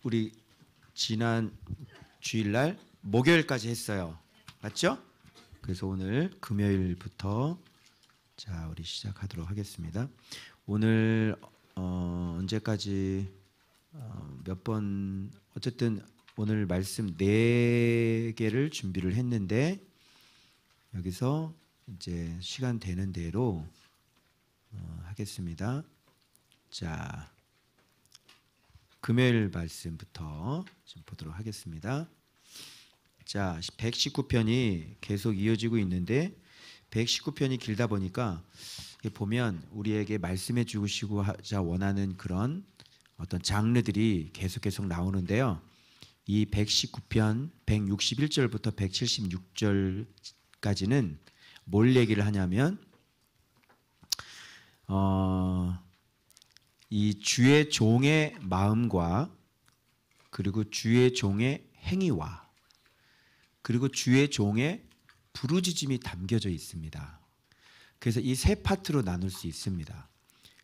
우리 지난 주일날 목요일까지 했어요. 맞죠? 그래서 오늘 금요일부터 자 우리 시작하도록 하겠습니다. 오늘 언제까지 몇 번 어쨌든 오늘 말씀 4개를 준비를 했는데 여기서 이제 시간 되는 대로 하겠습니다. 자 금요일 말씀부터 좀 보도록 하겠습니다. 자, 119편이 계속 이어지고 있는데 119편이 길다 보니까 보면 우리에게 말씀해 주시고자 원하는 그런 어떤 장르들이 계속 나오는데요. 이 119편 161절부터 176절까지는 뭘 얘기를 하냐면 이 주의 종의 마음과 그리고 주의 종의 행위와 그리고 주의 종의 부르짖음이 담겨져 있습니다. 그래서 이 세 파트로 나눌 수 있습니다.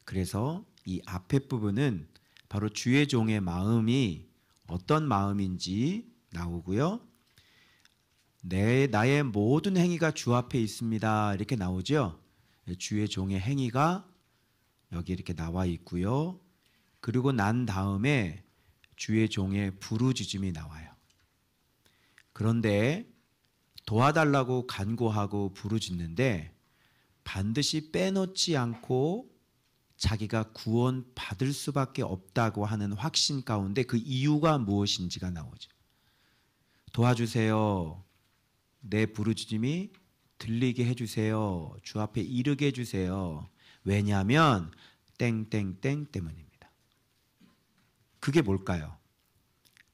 그래서 이 앞에 부분은 바로 주의 종의 마음이 어떤 마음인지 나오고요. 나의 모든 행위가 주 앞에 있습니다. 이렇게 나오죠. 주의 종의 행위가 여기 이렇게 나와 있고요. 그리고 난 다음에 주의 종의 부르짖음이 나와요. 그런데 도와달라고 간구하고 부르짖는데 반드시 빼놓지 않고 자기가 구원받을 수밖에 없다고 하는 확신 가운데 그 이유가 무엇인지가 나오죠. 도와주세요. 내 부르짖음이 들리게 해주세요. 주 앞에 이르게 해주세요. 왜냐하면 땡땡땡 때문입니다. 그게 뭘까요?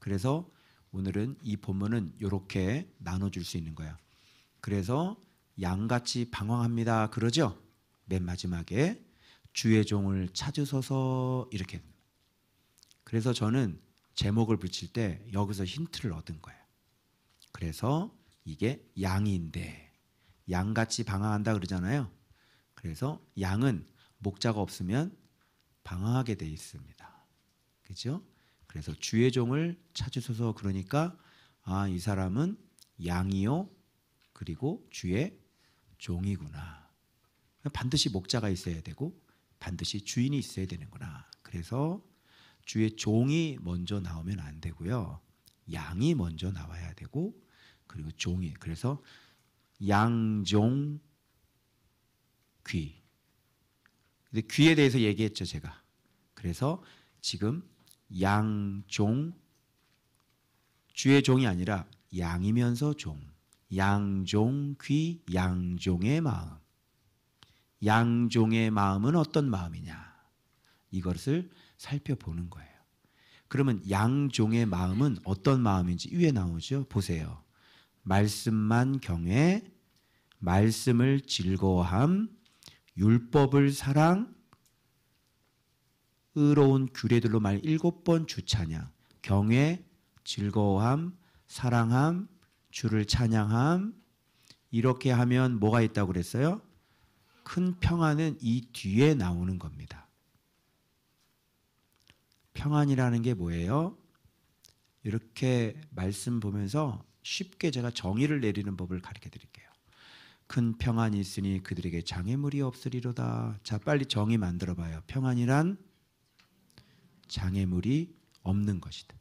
그래서 오늘은 이 본문은 이렇게 나눠줄 수 있는 거예요. 그래서 양같이 방황합니다. 그러죠? 맨 마지막에 주의 종을 찾으소서 이렇게. 그래서 저는 제목을 붙일 때 여기서 힌트를 얻은 거예요. 그래서 이게 양인데 양같이 방황한다 그러잖아요. 그래서 양은 목자가 없으면 방황하게 돼 있습니다. 그렇죠? 그래서 주의 종을 찾으소서 그러니까 이 사람은 양이요 그리고 주의 종이구나. 반드시 목자가 있어야 되고 반드시 주인이 있어야 되는구나. 그래서 주의 종이 먼저 나오면 안 되고요. 양이 먼저 나와야 되고 그리고 종이. 그래서 양종 귀. 근데 귀에 대해서 얘기했죠, 제가. 그래서 지금 양종, 주의 종이 아니라 양이면서 종. 양종 귀, 양종의 마음. 양종의 마음은 어떤 마음이냐? 이것을 살펴보는 거예요. 그러면 양종의 마음은 어떤 마음인지 위에 나오죠? 보세요. 말씀만 경외, 말씀을 즐거워함, 율법을 사랑, 의로운 규례들로 말 7번 주 찬양, 경외, 즐거워함, 사랑함, 주를 찬양함. 이렇게 하면 뭐가 있다고 그랬어요? 큰 평안은 이 뒤에 나오는 겁니다. 평안이라는 게 뭐예요? 이렇게 말씀 보면서 쉽게 제가 정의를 내리는 법을 가르쳐 드릴게요. 큰 평안이 있으니 그들에게 장애물이 없으리로다. 자, 빨리 정의 만들어 봐요. 평안이란 장애물이 없는 것이다.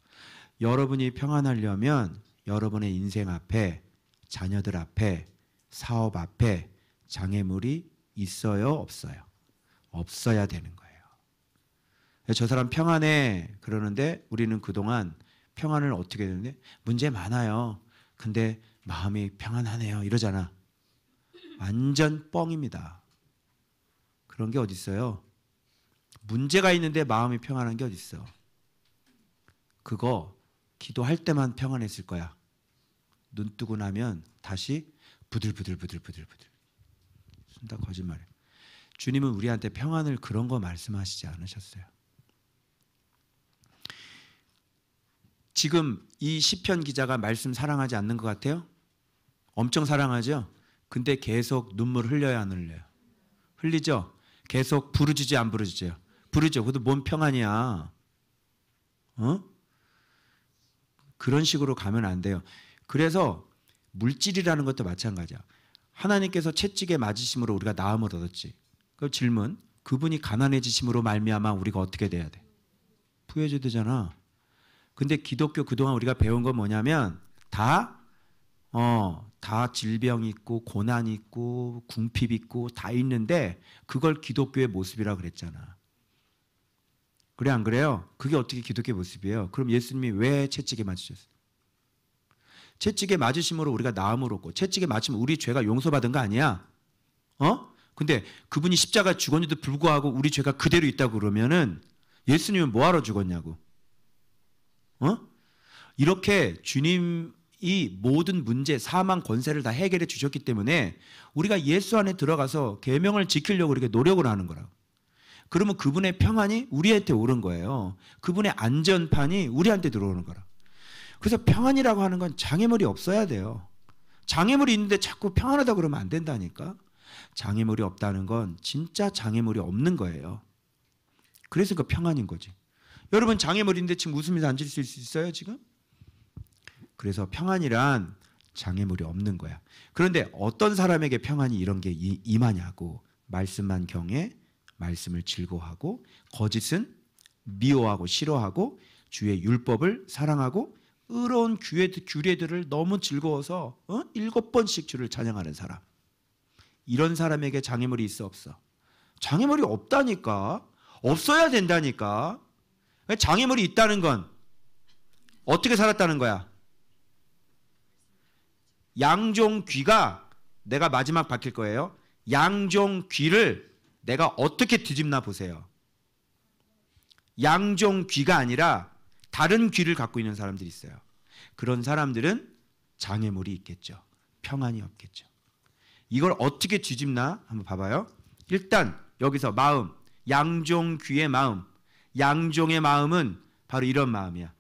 여러분이 평안하려면 여러분의 인생 앞에, 자녀들 앞에, 사업 앞에 장애물이 있어요, 없어요? 없어야 되는 거예요. 저 사람 평안해 그러는데 우리는 그동안 평안을 어떻게 되는데 문제 많아요. 근데 마음이 평안하네요 이러잖아. 완전 뻥입니다. 그런 게 어디 있어요? 문제가 있는데 마음이 평안한 게 어디 있어? 그거 기도할 때만 평안했을 거야. 눈 뜨고 나면 다시 부들부들. 다 거짓말이에요. 주님은 우리한테 평안을 그런 거 말씀하시지 않으셨어요. 지금 이 시편 기자가 말씀 사랑하지 않는 것 같아요? 엄청 사랑하죠? 근데 계속 눈물 흘려야 안 흘려요? 흘리죠? 계속 부르짖지 안 부르짖어요? 부르죠. 그것도 뭔 평안이야. 그런 식으로 가면 안 돼요. 그래서 물질이라는 것도 마찬가지야. 하나님께서 채찍에 맞으심으로 우리가 나음을 얻었지. 그 질문, 그분이 가난해지심으로 말미암아 우리가 어떻게 돼야 돼? 부여져야 되잖아. 근데 기독교 그동안 우리가 배운 건 뭐냐면 다 질병 있고 고난 있고 궁핍 있고 다 있는데 그걸 기독교의 모습이라고 그랬잖아. 그래 안 그래요? 그게 어떻게 기독교의 모습이에요? 그럼 예수님이 왜 채찍에 맞으셨어요? 채찍에 맞으심으로 우리가 나음을 얻고 채찍에 맞으면 우리 죄가 용서받은 거 아니야? 근데 그분이 십자가 죽었는데도 불구하고 우리 죄가 그대로 있다고 그러면은 예수님은 뭐하러 죽었냐고. 이렇게 주님이 모든 문제, 사망, 권세를 다 해결해 주셨기 때문에 우리가 예수 안에 들어가서 계명을 지키려고 이렇게 노력을 하는 거라고. 그러면 그분의 평안이 우리한테 오는 거예요. 그분의 안전판이 우리한테 들어오는 거라. 그래서 평안이라고 하는 건 장애물이 없어야 돼요. 장애물이 있는데 자꾸 평안하다 그러면 안 된다니까. 장애물이 없다는 건 진짜 장애물이 없는 거예요. 그래서 그 평안인 거지. 여러분 장애물인데 지금 웃으면서 앉을 수 있어요 지금? 그래서 평안이란 장애물이 없는 거야. 그런데 어떤 사람에게 평안이 이런 게 임하냐고. 말씀만 경외, 말씀을 즐거워하고, 거짓은 미워하고 싫어하고, 주의 율법을 사랑하고, 의로운 규례들을 너무 즐거워서 7번씩 주를 찬양하는 사람. 이런 사람에게 장애물이 있어 없어? 장애물이 없다니까. 없어야 된다니까. 장애물이 있다는 건 어떻게 살았다는 거야? 양종귀가, 내가 마지막 밝힐 거예요. 양종귀를 내가 어떻게 뒤집나 보세요. 양종귀가 아니라 다른 귀를 갖고 있는 사람들이 있어요. 그런 사람들은 장애물이 있겠죠. 평안이 없겠죠. 이걸 어떻게 뒤집나 한번 봐봐요. 일단 여기서 마음, 양종귀의 마음. 양종의 마음은 바로 이런 마음이야.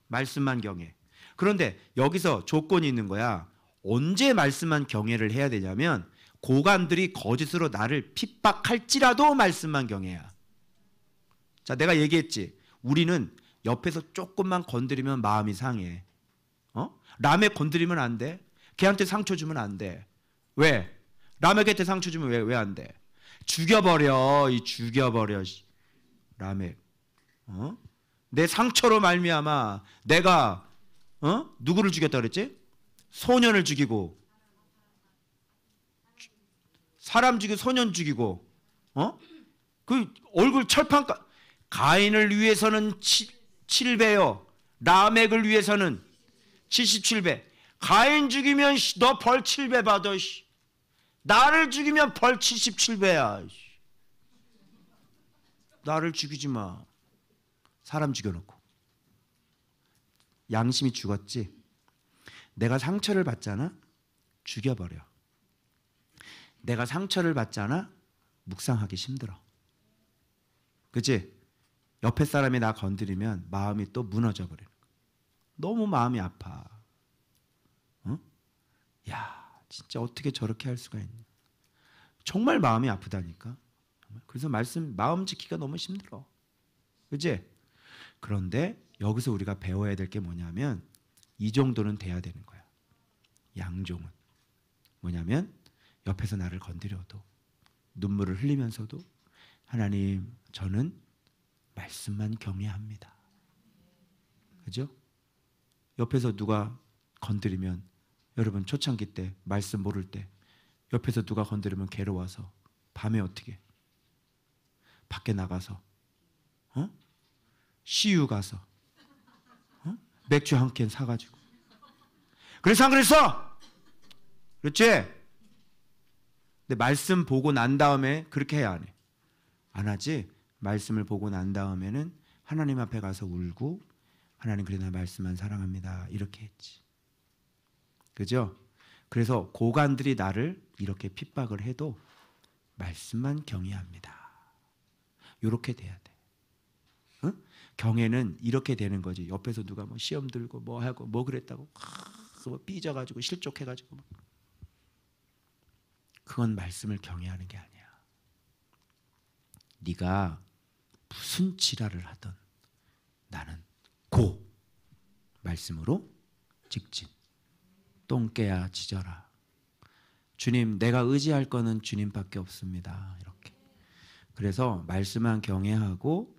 말씀만 경외. 그런데 여기서 조건이 있는 거야. 언제 말씀만 경외를 해야 되냐면 고관들이 거짓으로 나를 핍박할지라도 말씀만 경외야. 자, 내가 얘기했지. 우리는 옆에서 조금만 건드리면 마음이 상해. 라멕 건드리면 안 돼. 걔한테 상처 주면 안 돼. 왜? 라멕한테 상처 주면 왜 안 돼? 죽여버려. 죽여버려. 라멕. 내 상처로 말미암아 내가 누구를 죽였다 그랬지? 소년을 죽이고, 사람 죽이고 소년 죽이고, 그 얼굴 철판까. 가인을 위해서는 7배요. 라멕을 위해서는 77배. 가인 죽이면 너 벌 7배 받아. 나를 죽이면 벌 77배야. 나를 죽이지 마. 사람 죽여놓고. 양심이 죽었지. 내가 상처를 받잖아. 죽여버려. 내가 상처를 받잖아. 묵상하기 힘들어. 그치? 옆에 사람이 나 건드리면 마음이 또 무너져 버리는 거야. 너무 마음이 아파. 야, 진짜 어떻게 저렇게 할 수가 있냐. 정말 마음이 아프다니까. 그래서 마음 지키기가 너무 힘들어. 그치? 그런데 여기서 우리가 배워야 될 게 뭐냐면 이 정도는 돼야 되는 거야. 양종은. 뭐냐면 옆에서 나를 건드려도 눈물을 흘리면서도 하나님, 저는 말씀만 경외합니다. 그죠? 옆에서 누가 건드리면, 여러분 초창기 때 말씀 모를 때 옆에서 누가 건드리면 괴로워서 밤에 어떻게? 밖에 나가서 CU 가서 맥주 한 캔 사가지고. 그래서 안 그랬어? 그렇지? 근데 말씀 보고 난 다음에 그렇게 해야 안 해? 안 하지? 말씀을 보고 난 다음에는 하나님 앞에 가서 울고, 하나님 그래 나 말씀만 사랑합니다 이렇게 했지. 그죠? 그래서 고관들이 나를 이렇게 핍박을 해도 말씀만 경외합니다. 이렇게 돼야 돼. 경외는 이렇게 되는 거지. 옆에서 누가 뭐 시험 들고 뭐 하고 뭐 그랬다고 뭐 삐져가지고 실족해가지고 그건 말씀을 경외하는 게 아니야. 네가 무슨 지랄을 하든 나는 말씀으로 직진. 똥개야 짖어라. 주님, 내가 의지할 거는 주님밖에 없습니다. 이렇게. 그래서 말씀만 경외하고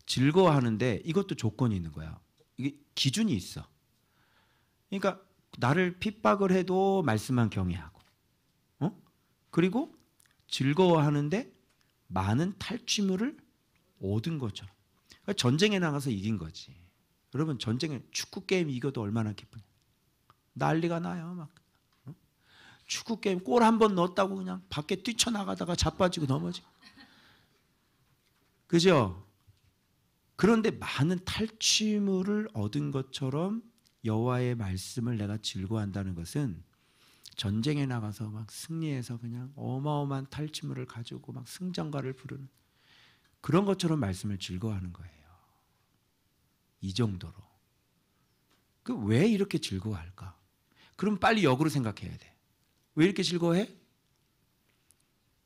즐거워하는데 이것도 조건이 있는 거야. 이게 기준이 있어. 그러니까 나를 핍박을 해도 말씀만 경외하고, 그리고 즐거워하는데 많은 탈취물을 얻은 거죠. 그러니까 전쟁에 나가서 이긴 거지. 여러분, 전쟁에 축구 게임 이겨도 얼마나 기쁘냐. 난리가 나요. 막 축구 게임 골 한 번 넣었다고 그냥 밖에 뛰쳐나가다가 자빠지고 넘어지고. 그죠? 그런데 많은 탈취물을 얻은 것처럼 여호와의 말씀을 내가 즐거워한다는 것은 전쟁에 나가서 막 승리해서 그냥 어마어마한 탈취물을 가지고 막 승전가를 부르는 그런 것처럼 말씀을 즐거워하는 거예요. 이 정도로. 그 왜 이렇게 즐거워할까? 그럼 빨리 역으로 생각해야 돼. 왜 이렇게 즐거워해?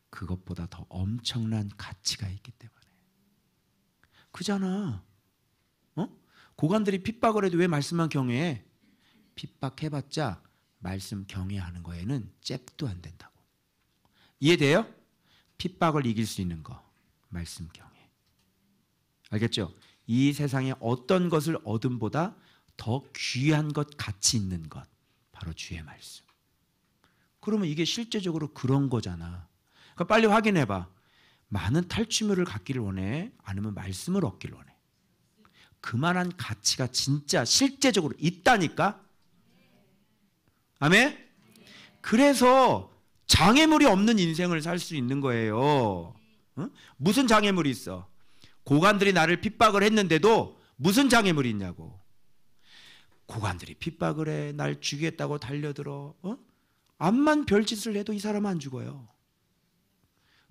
그것보다 더 엄청난 가치가 있기 때문에. 그잖아. 고관들이 핍박을 해도 왜 말씀만 경외해? 핍박해봤자 말씀 경외하는 거에는 잽도 안 된다고. 이해돼요? 핍박을 이길 수 있는 거 말씀 경외. 알겠죠? 이 세상에 어떤 것을 얻음보다 더 귀한 것, 가치 있는 것, 바로 주의 말씀. 그러면 이게 실제적으로 그런 거잖아. 그러니까 빨리 확인해봐. 많은 탈취물을 갖기를 원해? 아니면 말씀을 얻기를 원해? 그만한 가치가 진짜 실제적으로 있다니까? 아멘? 그래서 장애물이 없는 인생을 살 수 있는 거예요. 무슨 장애물이 있어? 고관들이 나를 핍박을 했는데도 무슨 장애물이 있냐고. 고관들이 핍박을 해. 날 죽이겠다고 달려들어. 암만 별짓을 해도 이 사람은 안 죽어요.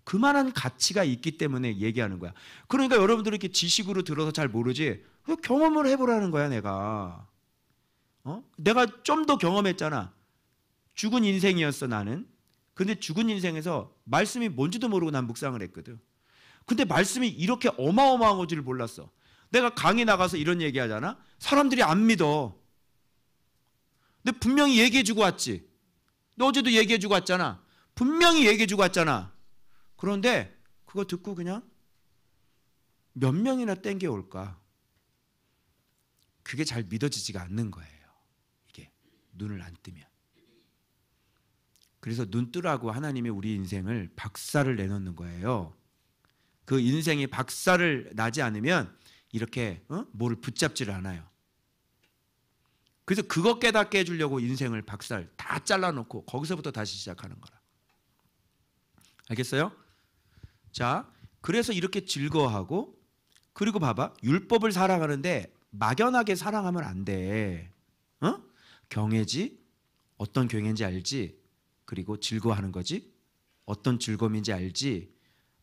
그만한 가치가 있기 때문에 얘기하는 거야. 그러니까 여러분들이 이렇게 지식으로 들어서 잘 모르지. 경험을 해보라는 거야, 내가. 내가 좀 더 경험했잖아. 죽은 인생이었어, 나는. 근데 죽은 인생에서 말씀이 뭔지도 모르고 난 묵상을 했거든. 근데 말씀이 이렇게 어마어마한 건지를 몰랐어. 내가 강의 나가서 이런 얘기 하잖아. 사람들이 안 믿어. 근데 분명히 얘기해주고 왔지. 너 어제도 얘기해주고 왔잖아. 분명히 얘기해주고 왔잖아. 그런데 그거 듣고 그냥 몇 명이나 땡겨올까? 그게 잘 믿어지지가 않는 거예요. 이게 눈을 안 뜨면. 그래서 눈 뜨라고 하나님이 우리 인생을 박살을 내놓는 거예요. 그 인생이 박살을 나지 않으면 이렇게 뭐를 붙잡지를 않아요. 그래서 그거 깨닫게 해주려고 인생을 박살 다 잘라놓고 거기서부터 다시 시작하는 거라. 알겠어요? 자, 그래서 이렇게 즐거워하고, 그리고 봐봐, 율법을 사랑하는데 막연하게 사랑하면 안 돼. 경외지, 어떤 경외인지 알지, 그리고 즐거워하는 거지, 어떤 즐거움인지 알지,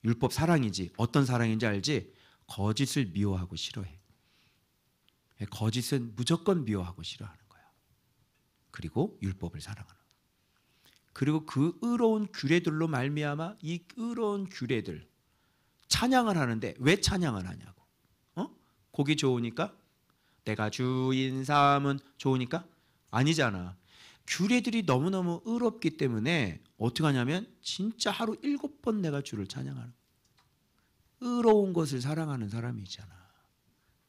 율법 사랑이지, 어떤 사랑인지 알지. 거짓을 미워하고 싫어해. 거짓은 무조건 미워하고 싫어하는 거야. 그리고 율법을 사랑하는 거야. 그리고 그 의로운 규례들로 말미암아 이 의로운 규례들 찬양을 하는데 왜 찬양을 하냐고. 곡이 좋으니까? 내가 주인 삼은 좋으니까? 아니잖아. 규례들이 너무너무 의롭기 때문에 어떻게 하냐면 진짜 하루 7번 내가 주를 찬양하는, 의로운 것을 사랑하는 사람이잖아.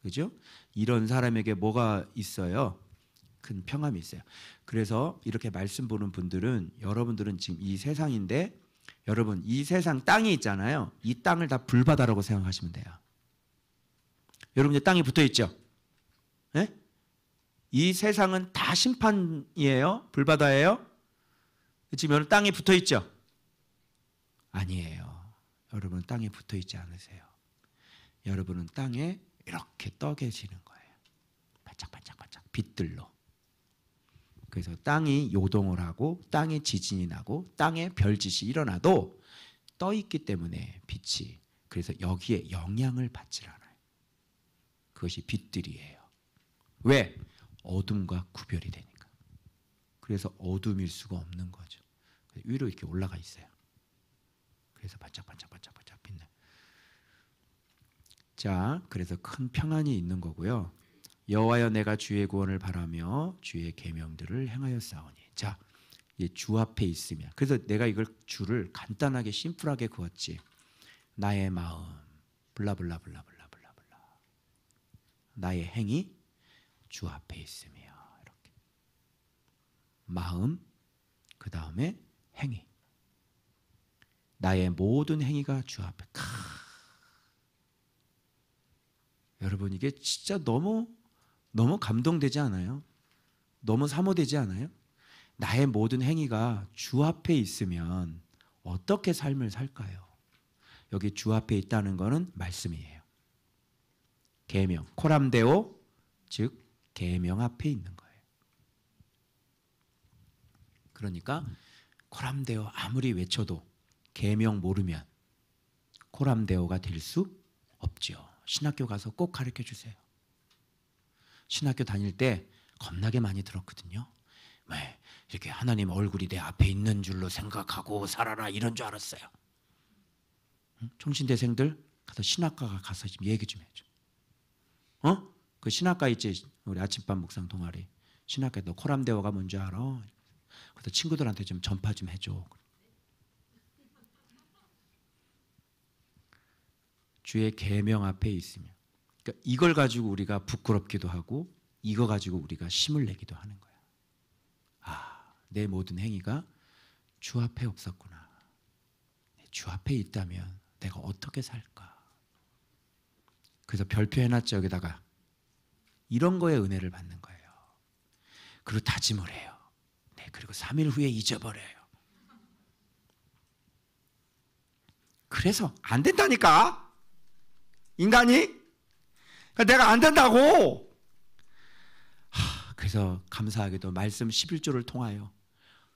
그죠? 이런 사람에게 뭐가 있어요? 큰 평안이 있어요. 그래서 이렇게 말씀 보는 분들은, 여러분들은 지금 이 세상인데, 여러분 이 세상 땅이 있잖아요. 이 땅을 다 불바다라고 생각하시면 돼요. 여러분 이제 땅이 붙어 있죠? 네? 이 세상은 다 심판이에요? 불바다예요? 지금 여러분 땅에 붙어 있죠? 아니에요. 여러분은 땅에 붙어 있지 않으세요. 여러분은 땅에 이렇게 떠 계시는 거예요. 반짝반짝반짝 빛들로. 그래서 땅이 요동을 하고 땅에 지진이 나고 땅에 별짓이 일어나도 떠 있기 때문에 빛이, 그래서 여기에 영향을 받질 않아요. 그것이 빛들이에요. 왜? 어둠과 구별이 되니까. 그래서 어둠일 수가 없는 거죠. 위로 이렇게 올라가 있어요. 그래서 반짝반짝반짝반짝 빛나. 자, 그래서 큰 평안이 있는 거고요. 여호와여 내가 주의 구원을 바라며 주의 계명들을 행하여 싸우니. 자, 주 앞에 있으면. 그래서 내가 이걸 주를 간단하게 심플하게 그었지. 나의 마음 블라블라블라블라블라블라. 나의 행위 주 앞에 있으며. 이렇게. 마음 그 다음에 행위. 나의 모든 행위가 주 앞에. 여러분 이게 진짜 너무 감동되지 않아요? 너무 사모되지 않아요? 나의 모든 행위가 주 앞에 있으면 어떻게 삶을 살까요? 여기 주 앞에 있다는 것은 말씀이에요. 계명, 코람데오, 즉 계명 앞에 있는 거예요. 그러니까 코람데오 아무리 외쳐도 계명 모르면 코람데오가 될 수 없죠. 신학교 가서 꼭 가르쳐 주세요. 신학교 다닐 때 겁나게 많이 들었거든요. 왜 이렇게 하나님 얼굴이 내 앞에 있는 줄로 생각하고 살아라 이런 줄 알았어요. 총신대생들 가서 신학과 가서 좀 얘기 좀 해줘. 그 신학과 있지 우리 아침밥 묵상 동아리. 신학과 너 코람데오가 뭔지 알아? 그래서 친구들한테 좀 전파 좀 해줘. 주의 계명 앞에 있으면, 그러니까 이걸 가지고 우리가 부끄럽기도 하고 이거 가지고 우리가 힘을 내기도 하는 거야. 아, 내 모든 행위가 주 앞에 없었구나. 주 앞에 있다면 내가 어떻게 살까? 그래서 별표 해놨죠. 여기다가 이런 거에 은혜를 받는 거예요. 그리고 다짐을 해요. 네, 그리고 3일 후에 잊어버려요. 그래서 안 된다니까. 인간이? 그러니까 내가 안 된다고. 그래서 감사하게도 말씀 11조를 통하여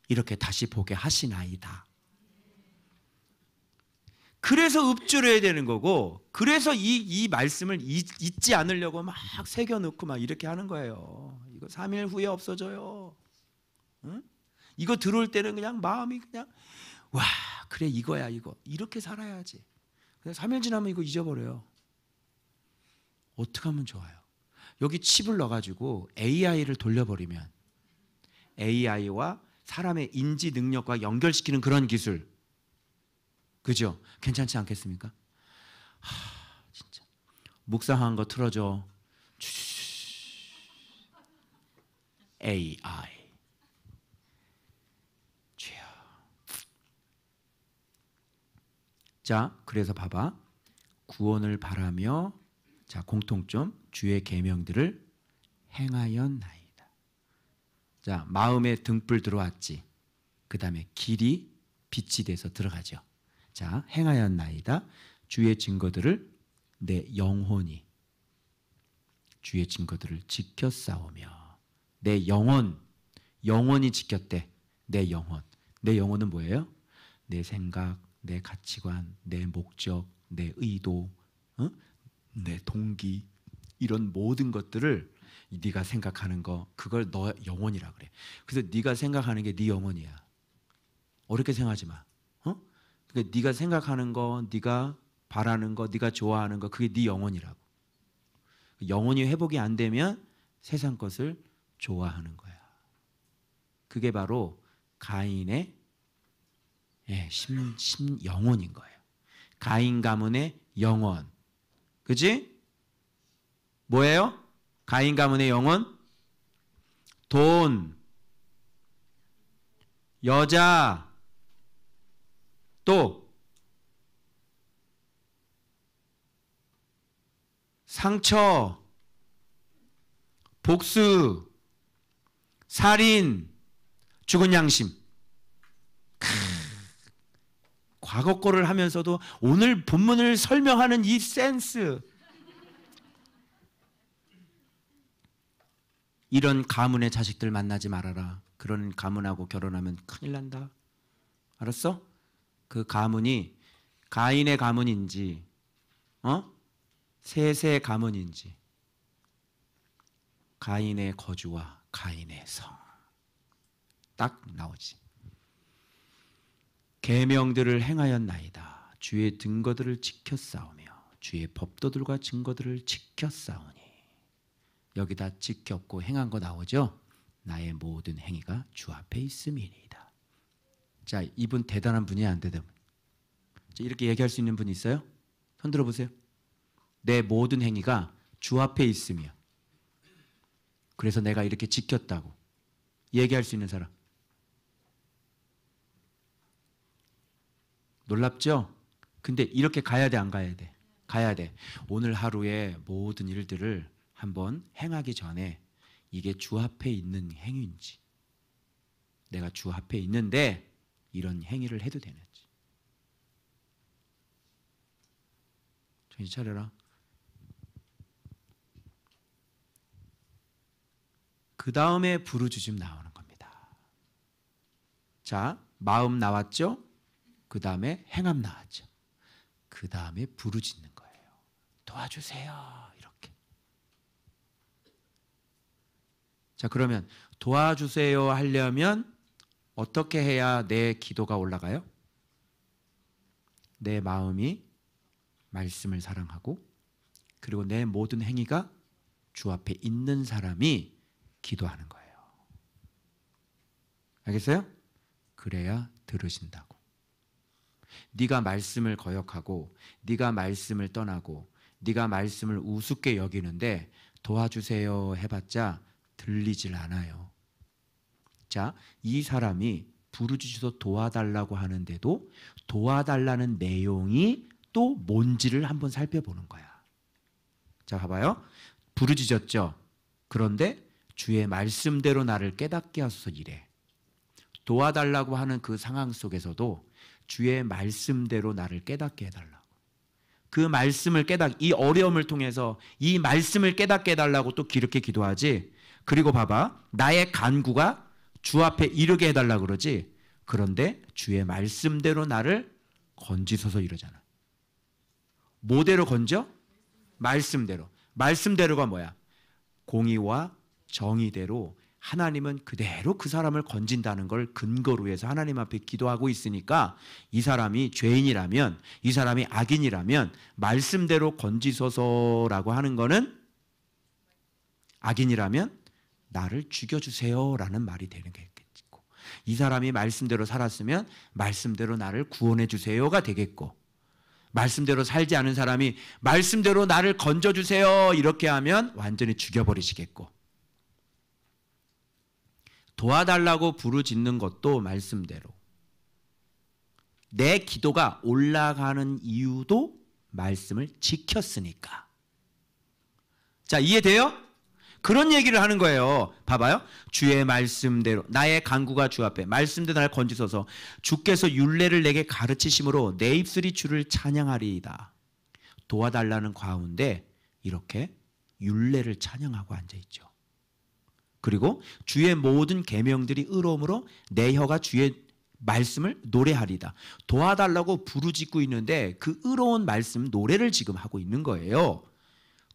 이렇게 다시 보게 하시나이다. 그래서 읊조려야 되는 거고, 그래서 이 말씀을 잊지 않으려고 막 새겨놓고 막 이렇게 하는 거예요. 이거 3일 후에 없어져요. 응? 이거 들어올 때는 그냥 마음이 그냥 와 그래 이거야 이거 이렇게 살아야지. 그냥 3일 지나면 이거 잊어버려요. 어떻게 하면 좋아요? 여기 칩을 넣어가지고 AI를 돌려버리면 AI와 사람의 인지 능력과 연결시키는 그런 기술, 그죠? 괜찮지 않겠습니까? 진짜 묵상한 거 틀어줘. AI. 주여. 자, 그래서 봐봐. 구원을 바라며, 자, 공통점 주의 계명들을 행하였나이다. 자, 마음에 등불 들어왔지. 그 다음에 길이 빛이 돼서 들어가죠. 자, 행하였나이다. 주의 증거들을 내 영혼이 주의 증거들을 지켜 싸우며. 내 영혼이 지켰대. 내 영혼은 뭐예요? 내 생각, 내 가치관, 내 목적, 내 의도, 내 동기, 이런 모든 것들을 네가 생각하는 거, 그걸 너 영혼이라 그래. 그래서 네가 생각하는 게 네 영혼이야. 어렵게 생각하지 마. 그러니까 네가 생각하는 거, 네가 바라는 거, 네가 좋아하는 거, 그게 네 영혼이라고. 영혼이 회복이 안 되면 세상 것을 좋아하는 거야. 그게 바로 가인의 영혼인 거예요. 가인 가문의 영혼. 그치? 뭐예요? 가인 가문의 영혼? 돈, 여자, 또 상처, 복수, 살인, 죽은 양심. 과거 거를 하면서도 오늘 본문을 설명하는 이 센스. 이런 가문의 자식들 만나지 말아라. 그런 가문하고 결혼하면 큰일 난다. 알았어? 그 가문이 가인의 가문인지 셋의 가문인지, 가인의 거주와 가인의 성 딱 나오지. 계명들을 행하였나이다. 주의 증거들을 지켜 싸우며 주의 법도들과 증거들을 지켜 싸우니. 여기다 지켰고 행한 거 나오죠? 나의 모든 행위가 주 앞에 있음이니이다. 자, 이분 대단한 분이야, 안 대단한 분? 이렇게 얘기할 수 있는 분 있어요? 손 들어보세요. 내 모든 행위가 주 앞에 있음이야. 그래서 내가 이렇게 지켰다고 얘기할 수 있는 사람. 놀랍죠? 근데 이렇게 가야 돼, 안 가야 돼? 가야 돼. 오늘 하루의 모든 일들을 한번 행하기 전에 이게 주 앞에 있는 행위인지, 내가 주 앞에 있는데 이런 행위를 해도 되는지. 정신 차려라. 그 다음에 부르짖음 나오는 겁니다. 자, 마음 나왔죠? 그 다음에 행함 나왔죠. 그 다음에 부르짖는 거예요. 도와주세요. 이렇게. 자, 그러면 도와주세요 하려면 어떻게 해야 내 기도가 올라가요? 내 마음이 말씀을 사랑하고, 그리고 내 모든 행위가 주 앞에 있는 사람이 기도하는 거예요. 알겠어요? 그래야 들으신다고. 네가 말씀을 거역하고, 네가 말씀을 떠나고, 네가 말씀을 우습게 여기는데 도와주세요 해봤자 들리질 않아요. 자, 이 사람이 부르짖어서 도와달라고 하는데도 도와달라는 내용이 또 뭔지를 한번 살펴보는 거야. 자, 봐봐요. 부르짖었죠. 그런데 주의 말씀대로 나를 깨닫게 하소서 이래. 도와달라고 하는 그 상황 속에서도 주의 말씀대로 나를 깨닫게 해달라고. 그 말씀을 이 어려움을 통해서 이 말씀을 깨닫게 해달라고 또 이렇게 기도하지. 그리고 봐봐. 나의 간구가 주 앞에 이르게 해달라고 그러지. 그런데 주의 말씀대로 나를 건지소서 이러잖아. 뭐대로 건져? 말씀대로. 말씀대로가 뭐야? 공의와 정의대로 하나님은 그대로 그 사람을 건진다는 걸 근거로 해서 하나님 앞에 기도하고 있으니까 이 사람이 죄인이라면, 이 사람이 악인이라면 말씀대로 건지소서라고 하는 거는, 악인이라면 나를 죽여주세요라는 말이 되는 게 있겠고, 이 사람이 말씀대로 살았으면 말씀대로 나를 구원해 주세요가 되겠고, 말씀대로 살지 않은 사람이 말씀대로 나를 건져주세요 이렇게 하면 완전히 죽여버리시겠고, 도와달라고 부르짖는 것도 말씀대로. 내 기도가 올라가는 이유도 말씀을 지켰으니까. 자, 이해돼요? 그런 얘기를 하는 거예요. 봐봐요. 주의 말씀대로 나의 간구가 주 앞에, 말씀대로 나를 건지소서. 주께서 율례를 내게 가르치심으로 내 입술이 주를 찬양하리이다. 도와달라는 가운데 이렇게 율례를 찬양하고 앉아있죠. 그리고 주의 모든 계명들이 의로움으로 내 혀가 주의 말씀을 노래하리다. 도와달라고 부르짖고 있는데 그 의로운 말씀 노래를 지금 하고 있는 거예요.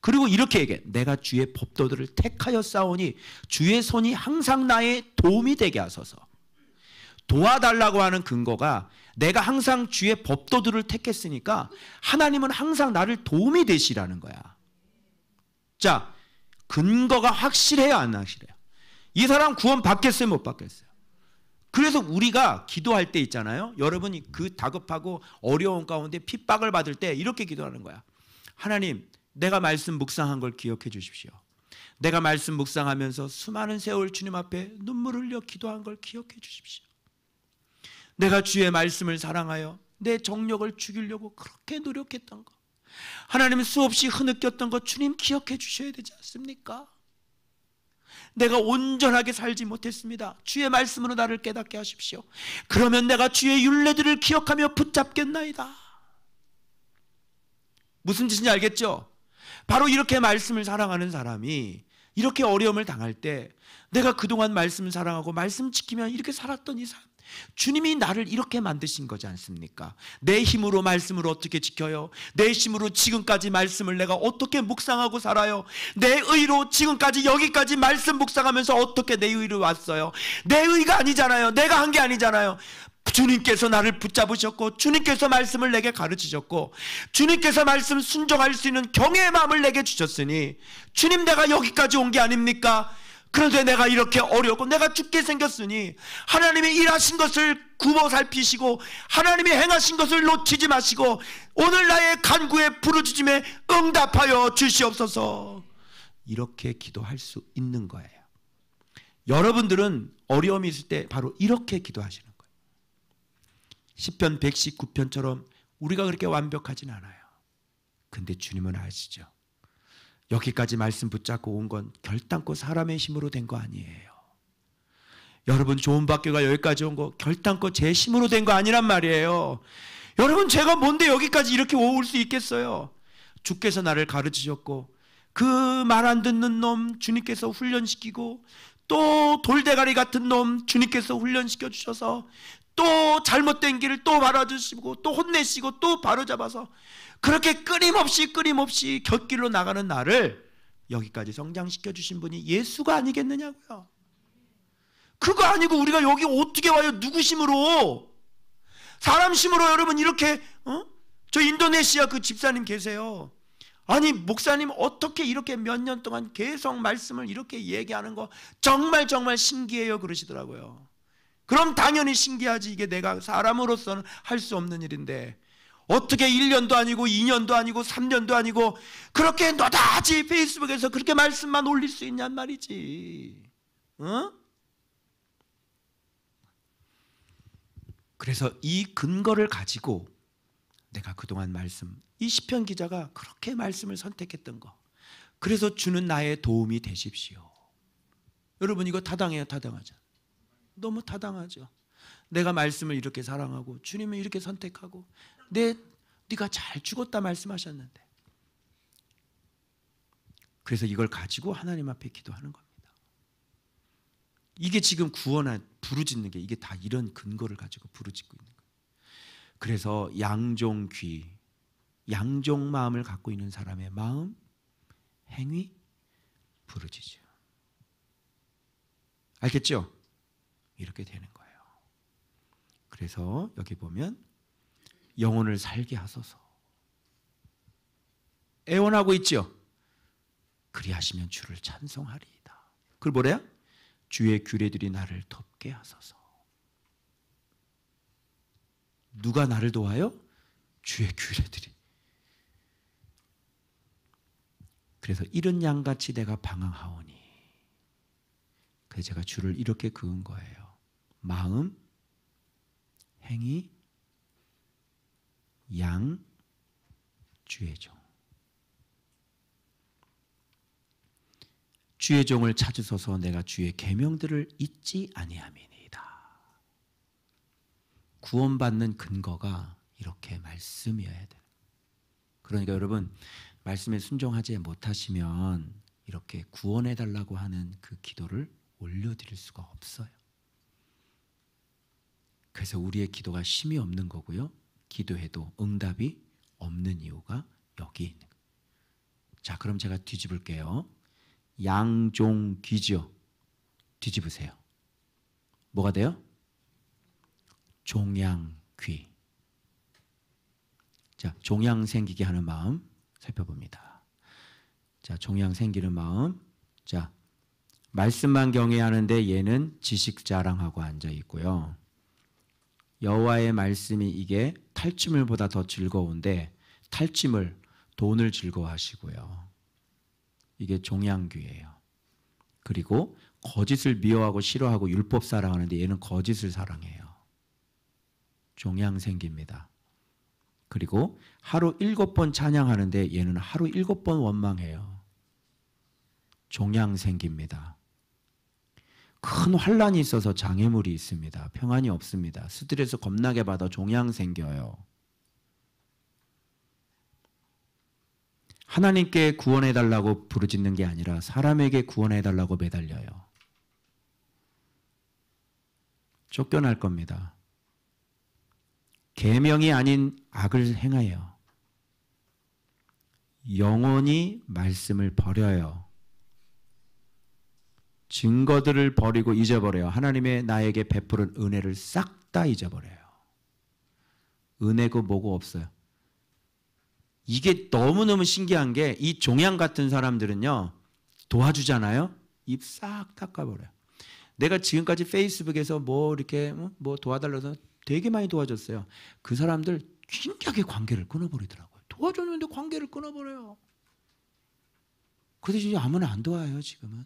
그리고 이렇게 얘기해. 내가 주의 법도들을 택하여 싸우니 주의 손이 항상 나의 도움이 되게 하소서. 도와달라고 하는 근거가 내가 항상 주의 법도들을 택했으니까 하나님은 항상 나를 도움이 되시라는 거야. 자, 근거가 확실해요, 안 확실해요? 이 사람 구원 받겠어요, 못 받겠어요? 그래서 우리가 기도할 때 있잖아요. 여러분이 그 다급하고 어려운 가운데 핍박을 받을 때 이렇게 기도하는 거야. 하나님, 내가 말씀 묵상한 걸 기억해 주십시오. 내가 말씀 묵상하면서 수많은 세월 주님 앞에 눈물을 흘려 기도한 걸 기억해 주십시오. 내가 주의 말씀을 사랑하여 내 정력을 죽이려고 그렇게 노력했던 거, 하나님 수없이 흐느꼈던 거 주님 기억해 주셔야 되지 않습니까? 내가 온전하게 살지 못했습니다. 주의 말씀으로 나를 깨닫게 하십시오. 그러면 내가 주의 율례들을 기억하며 붙잡겠나이다. 무슨 뜻인지 알겠죠? 바로 이렇게 말씀을 사랑하는 사람이 이렇게 어려움을 당할 때 내가 그동안 말씀을 사랑하고 말씀 지키며 이렇게 살았던 이 삶, 주님이 나를 이렇게 만드신 거지 않습니까? 내 힘으로 말씀을 어떻게 지켜요? 내 힘으로 지금까지 말씀을 내가 어떻게 묵상하고 살아요? 내 의로 지금까지 여기까지 말씀 묵상하면서 어떻게 내 의로 왔어요? 내 의가 아니잖아요. 내가 한 게 아니잖아요. 주님께서 나를 붙잡으셨고 주님께서 말씀을 내게 가르치셨고 주님께서 말씀 순종할 수 있는 경외의 마음을 내게 주셨으니 주님 내가 여기까지 온 게 아닙니까? 그런데 내가 이렇게 어렵고 내가 죽게 생겼으니 하나님이 일하신 것을 굽어 살피시고 하나님이 행하신 것을 놓치지 마시고 오늘 나의 간구에 부르짖음에 응답하여 주시옵소서. 이렇게 기도할 수 있는 거예요. 여러분들은 어려움이 있을 때 바로 이렇게 기도하시는 거예요. 시편 119편처럼 우리가 그렇게 완벽하진 않아요. 근데 주님은 아시죠? 여기까지 말씀 붙잡고 온 건 결단코 사람의 힘으로 된 거 아니에요. 여러분 좋은 학교가 여기까지 온 거 결단코 제 힘으로 된 거 아니란 말이에요. 여러분 제가 뭔데 여기까지 이렇게 올 수 있겠어요? 주께서 나를 가르치셨고 그 말 안 듣는 놈 주님께서 훈련시키고 또 돌대가리 같은 놈 주님께서 훈련시켜 주셔서 또 잘못된 길을 또 바라주시고 또 혼내시고 또 바로잡아서 그렇게 끊임없이 곁길로 나가는 나를 여기까지 성장시켜 주신 분이 예수가 아니겠느냐고요. 그거 아니고 우리가 여기 어떻게 와요? 누구 힘으로? 사람 힘으로 여러분 이렇게 저 인도네시아 그 집사님 계세요. 아니 목사님 어떻게 이렇게 몇 년 동안 계속 말씀을 이렇게 얘기하는 거 정말 신기해요 그러시더라고요. 그럼 당연히 신기하지. 이게 내가 사람으로서는 할 수 없는 일인데 어떻게 1년도 아니고 2년도 아니고 3년도 아니고 그렇게 너다지 페이스북에서 그렇게 말씀만 올릴 수 있냔 말이지. 그래서 이 근거를 가지고 내가 그동안 말씀 이 시편 기자가 그렇게 말씀을 선택했던 거 그래서 주는 나의 도움이 되십시오. 여러분 이거 타당해요? 타당하죠? 너무 타당하죠. 내가 말씀을 이렇게 사랑하고 주님을 이렇게 선택하고 네가 잘 죽었다 말씀하셨는데 그래서 이걸 가지고 하나님 앞에 기도하는 겁니다. 이게 지금 구원한 부르짖는 게 이게 다 이런 근거를 가지고 부르짖고 있는 거예요. 그래서 양종귀 양종 마음을 갖고 있는 사람의 마음 행위 부르짖어. 알겠죠? 이렇게 되는 거예요. 그래서 여기 보면 영혼을 살게 하소서. 애원하고 있죠. 그리하시면 주를 찬송하리이다. 그걸 뭐래요? 주의 규례들이 나를 돕게 하소서. 누가 나를 도와요? 주의 규례들이. 그래서 이른 양같이 내가 방황하오니. 그래서 제가 주를 이렇게 그은 거예요. 마음, 행위, 양, 주의 종. 주의 종을 찾으소서. 내가 주의 계명들을 잊지 아니함이니이다. 구원받는 근거가 이렇게 말씀이어야 돼요. 그러니까 여러분 말씀에 순종하지 못하시면 이렇게 구원해달라고 하는 그 기도를 올려드릴 수가 없어요. 그래서 우리의 기도가 힘이 없는 거고요. 기도해도 응답이 없는 이유가 여기에 있는 거예요. 자, 그럼 제가 뒤집을게요. 양종귀죠. 뒤집으세요. 뭐가 돼요? 종양귀. 자, 종양 생기게 하는 마음 살펴봅니다. 자, 종양 생기는 마음. 자, 말씀만 경외하는데 얘는 지식 자랑하고 앉아 있고요. 여호와의 말씀이 이게 탈취물보다 더 즐거운데 탈취물, 돈을 즐거워하시고요. 이게 종양귀예요. 그리고 거짓을 미워하고 싫어하고 율법 사랑하는데 얘는 거짓을 사랑해요. 종양생기입니다. 그리고 하루 7번 찬양하는데 얘는 하루 7번 원망해요. 종양생기입니다. 큰 환란이 있어서 장애물이 있습니다. 평안이 없습니다. 스트레스 겁나게 받아 종양 생겨요. 하나님께 구원해달라고 부르짖는 게 아니라 사람에게 구원해달라고 매달려요. 쫓겨날 겁니다. 계명이 아닌 악을 행해요. 영원히 말씀을 버려요. 증거들을 버리고 잊어버려요. 하나님의 나에게 베푸른 은혜를 싹 다 잊어버려요. 은혜고 뭐고 없어요. 이게 너무너무 신기한 게 이 종양 같은 사람들은요. 도와주잖아요. 입 싹 닦아버려요. 내가 지금까지 페이스북에서 뭐 이렇게 뭐 도와달라서 되게 많이 도와줬어요. 그 사람들 신기하게 관계를 끊어버리더라고요. 도와줬는데 관계를 끊어버려요. 그래서 이제 아무나 안 도와요 지금은.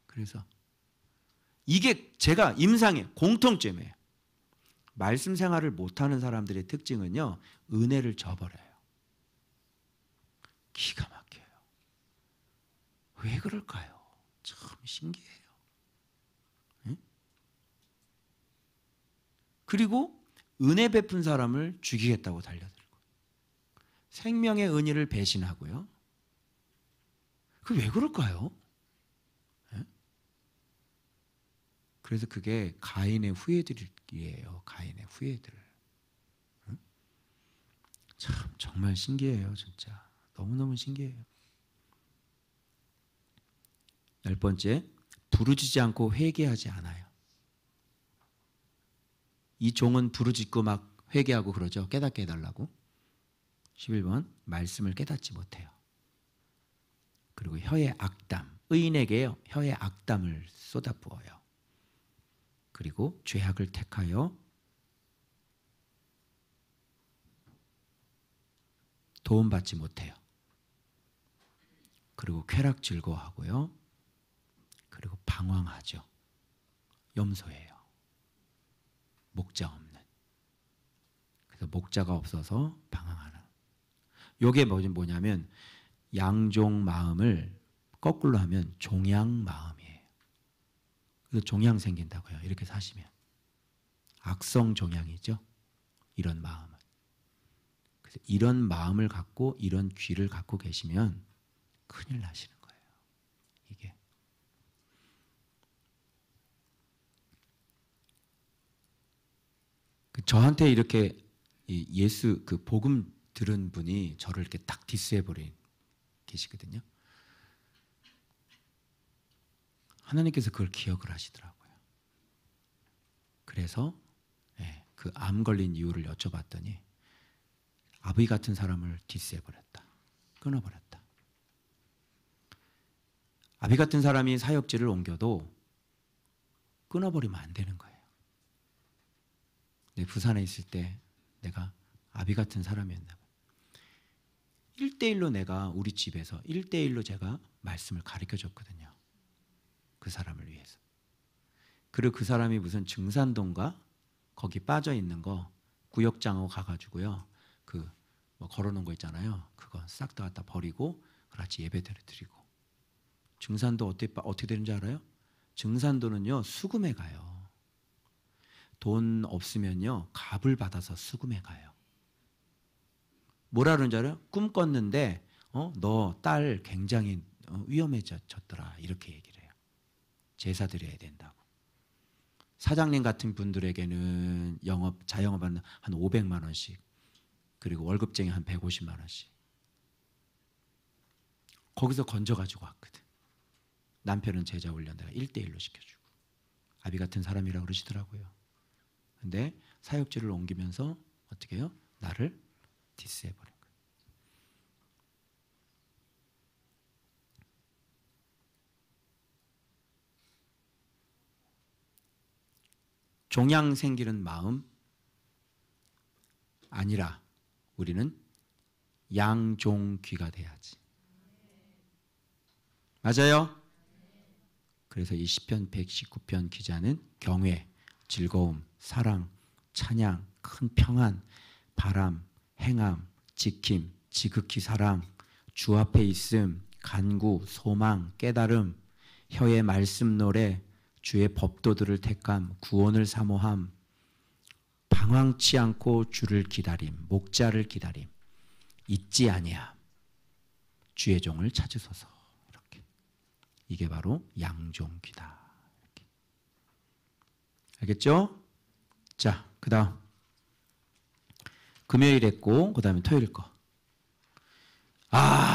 그래서 이게 제가 임상의 공통점이에요. 말씀 생활을 못하는 사람들의 특징은요. 은혜를 저버려요. 기가 막혀요. 왜 그럴까요? 참 신기해요. 응? 그리고 은혜 베푼 사람을 죽이겠다고 달려들고 생명의 은혜를 배신하고요. 그 왜 그럴까요? 그래서 그게 가인의 후예들이에요. 가인의 후예들. 참 정말 신기해요. 진짜 너무너무 신기해요. 10번째, 부르짖지 않고 회개하지 않아요. 이 종은 부르짖고 막 회개하고 그러죠. 깨닫게 해달라고. 11번, 말씀을 깨닫지 못해요. 그리고 혀의 악담, 의인에게요. 혀의 악담을 쏟아부어요. 그리고 죄악을 택하여 도움받지 못해요. 그리고 쾌락 즐거워하고요. 그리고 방황하죠. 염소예요. 목자 없는. 그래서 목자가 없어서 방황하는. 이게 뭐냐면 양종 마음을 거꾸로 하면 종양 마음이에요. 그래서 종양 생긴다고요. 이렇게 사시면. 악성 종양이죠. 이런 마음은. 그래서 이런 마음을 갖고 이런 귀를 갖고 계시면 큰일 나시는 거예요. 이게. 저한테 이렇게 예수 그 복음 들은 분이 저를 이렇게 딱 디스해버린 계시거든요. 하나님께서 그걸 기억을 하시더라고요. 그래서 그 암 걸린 이유를 여쭤봤더니 아버지 같은 사람을 디스해버렸다. 끊어버렸다. 아버지 같은 사람이 사역지를 옮겨도 끊어버리면 안 되는 거예요. 부산에 있을 때 내가 아비 같은 사람이었나 봐요. 1대1로 내가 우리 집에서 1대1로 제가 말씀을 가르쳐 줬거든요. 그 사람을 위해서. 그리고 그 사람이 무슨 증산동가 거기 빠져 있는 거 구역장하고 가가지고요. 그 뭐 걸어놓은 거 있잖아요. 그거 싹 다 갖다 버리고 같이 예배드려 드리고. 증산도 어떻게 되는지 알아요? 증산도는요 수금에 가요. 돈 없으면요 갑을 받아서 수금에 가요. 뭐라 그러는지 알아요? 꿈 꿨는데 너 딸 굉장히 위험해졌더라 이렇게 얘기를 해요. 제사 드려야 된다고. 사장님 같은 분들에게는 자영업하는 한 500만 원씩 그리고 월급쟁이 한 150만 원씩 거기서 건져가지고 왔거든. 남편은 제자 훈련 내가 1대1로 시켜주고 아비 같은 사람이라고 그러시더라고요. 근데 사역지를 옮기면서 어떻게 해요? 나를 디스해버린 거예요. 종양 생기는 마음 아니라 우리는 양종귀가 돼야지. 맞아요? 그래서 이 시편 119편 기자는 경외, 즐거움, 사랑, 찬양, 큰 평안, 바람, 행함, 지킴, 지극히 사랑, 주 앞에 있음, 간구, 소망, 깨달음, 혀의 말씀 노래, 주의 법도들을 택함, 구원을 사모함, 방황치 않고 주를 기다림, 목자를 기다림, 잊지 아니함, 주의 종을 찾으소서. 이렇게. 이게 바로 양종귀다. 이렇게. 알겠죠? 자, 그 다음 금요일 했고 그 다음에 토요일 거.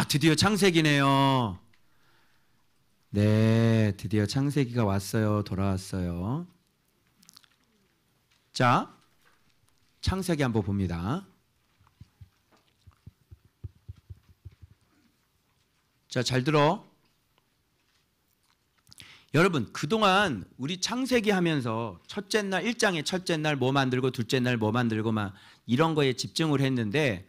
드디어 창세기네요. 네, 드디어 창세기가 왔어요. 돌아왔어요. 자, 창세기 한번 봅니다. 자, 잘 들어. 여러분, 그동안 우리 창세기 하면서 첫째 날, 1장에 첫째 날 뭐 만들고 둘째 날 뭐 만들고 막 이런 거에 집중을 했는데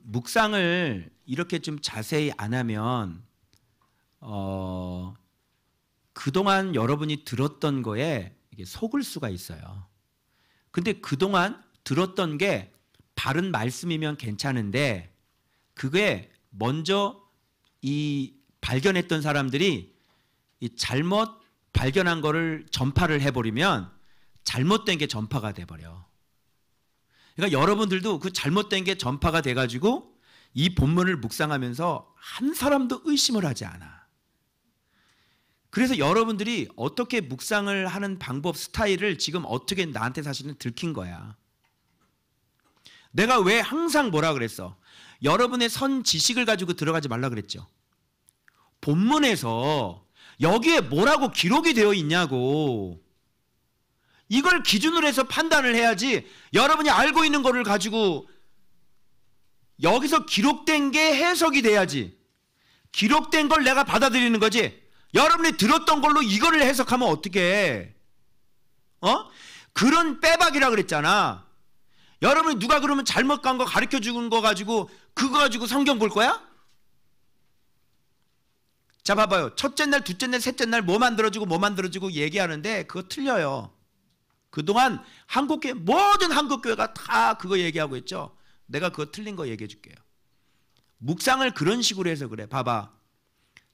묵상을 이렇게 좀 자세히 안 하면 그동안 여러분이 들었던 거에 이게 속을 수가 있어요. 근데 그동안 들었던 게 바른 말씀이면 괜찮은데 그게 먼저 이 발견했던 사람들이 이 잘못 발견한 거를 전파를 해버리면 잘못된 게 전파가 돼버려. 그러니까 여러분들도 그 잘못된 게 전파가 돼가지고 이 본문을 묵상하면서 한 사람도 의심을 하지 않아. 그래서 여러분들이 어떻게 묵상을 하는 방법 스타일을 지금 어떻게 나한테 사실은 들킨 거야. 내가 왜 항상 뭐라 그랬어? 여러분의 선 지식을 가지고 들어가지 말라 그랬죠. 본문에서 여기에 뭐라고 기록이 되어 있냐고. 이걸 기준으로 해서 판단을 해야지 여러분이 알고 있는 거를 가지고 여기서 기록된 게 해석이 돼야지. 기록된 걸 내가 받아들이는 거지. 여러분이 들었던 걸로 이거를 해석하면 어떡해. 그런 빼박이라 그랬잖아. 여러분이 누가 그러면 잘못 간 거 가르쳐 준 거 가지고 그거 가지고 성경 볼 거야? 자, 봐봐요. 첫째 날, 둘째 날, 셋째 날 뭐 만들어지고 얘기하는데 그거 틀려요. 그동안 한국교회, 모든 한국교회가 다 그거 얘기하고 있죠. 내가 그거 틀린 거 얘기해 줄게요. 묵상을 그런 식으로 해서 그래. 봐봐.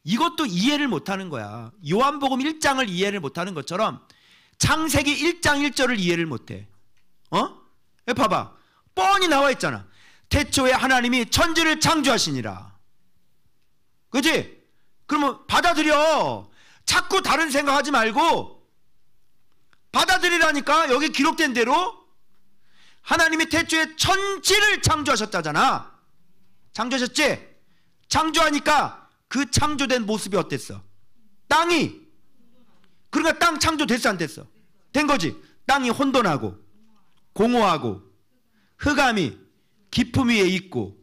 이것도 이해를 못하는 거야. 요한복음 1장을 이해를 못하는 것처럼 창세기 1장 1절을 이해를 못해. 봐봐. 뻔히 나와 있잖아. 태초에 하나님이 천지를 창조하시니라. 그치? 그러면 받아들여. 자꾸 다른 생각하지 말고 받아들이라니까. 여기 기록된 대로 하나님이 태초에 천지를 창조하셨다잖아. 창조하셨지? 창조하니까 그 창조된 모습이 어땠어? 땅이. 그러니까 땅 창조됐어 안 됐어? 된 거지. 땅이 혼돈하고 공허하고 흑암이 깊음 위에 있고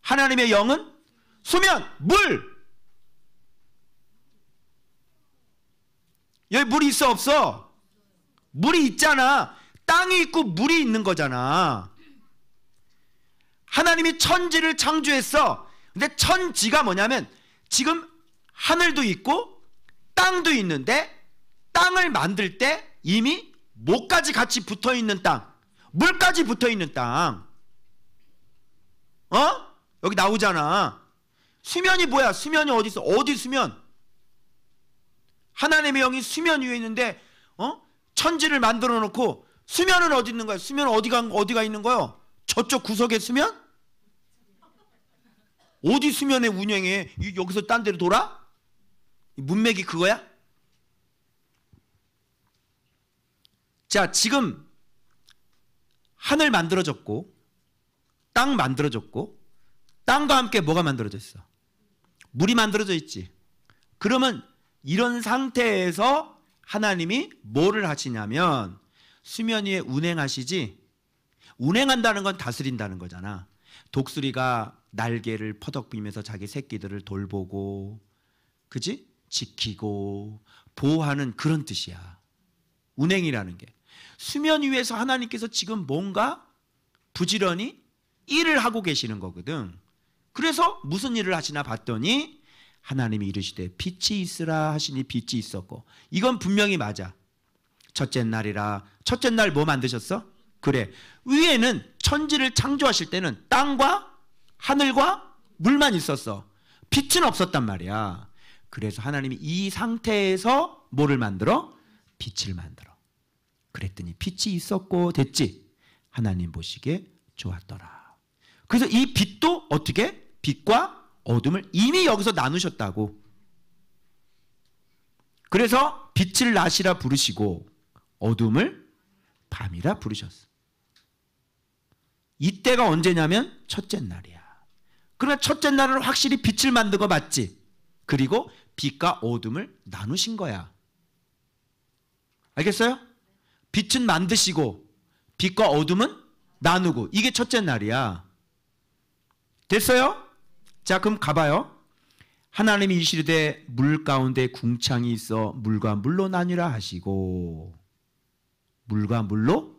하나님의 영은 수면, 물. 여기 물이 있어 없어? 물이 있잖아. 땅이 있고 물이 있는 거잖아. 하나님이 천지를 창조했어. 근데 천지가 뭐냐면 지금 하늘도 있고 땅도 있는데 땅을 만들 때 이미 목까지 같이 붙어있는 땅, 물까지 붙어있는 땅. 여기 나오잖아. 수면이 뭐야? 수면이 어디 있어? 어디 수면? 하나님의 영이 수면 위에 있는데 천지를 만들어 놓고 수면은 어디 있는 거야? 수면은 어디가 있는 거요? 저쪽 구석에 수면? 어디 수면에 운영해? 여기서 딴 데로 돌아? 문맥이 그거야? 자, 지금 하늘 만들어졌고 땅 만들어졌고 땅과 함께 뭐가 만들어졌어? 물이 만들어져 있지. 그러면 이런 상태에서 하나님이 뭐를 하시냐면 수면 위에 운행하시지. 운행한다는 건 다스린다는 거잖아. 독수리가 날개를 퍼덕비면서 자기 새끼들을 돌보고, 그지? 지키고 보호하는 그런 뜻이야. 운행이라는 게. 수면 위에서 하나님께서 지금 뭔가 부지런히 일을 하고 계시는 거거든. 그래서 무슨 일을 하시나 봤더니 하나님이 이르시되 빛이 있으라 하시니 빛이 있었고. 이건 분명히 맞아. 첫째 날이라. 첫째 날 뭐 만드셨어? 그래. 위에는 천지를 창조하실 때는 땅과 하늘과 물만 있었어. 빛은 없었단 말이야. 그래서 하나님이 이 상태에서 뭐를 만들어? 빛을 만들어. 그랬더니 빛이 있었고 됐지. 하나님 보시기에 좋았더라. 그래서 이 빛도 어떻게? 빛과 어둠을 이미 여기서 나누셨다고. 그래서 빛을 낮이라 부르시고 어둠을 밤이라 부르셨어. 이때가 언제냐면 첫째 날이야. 그러나 첫째 날은 확실히 빛을 만든 거 맞지? 그리고 빛과 어둠을 나누신 거야. 알겠어요? 빛은 만드시고 빛과 어둠은 나누고, 이게 첫째 날이야. 됐어요? 자, 그럼 가봐요. 하나님이 이르시되 물 가운데 궁창이 있어 물과 물로 나뉘라 하시고. 물과 물로?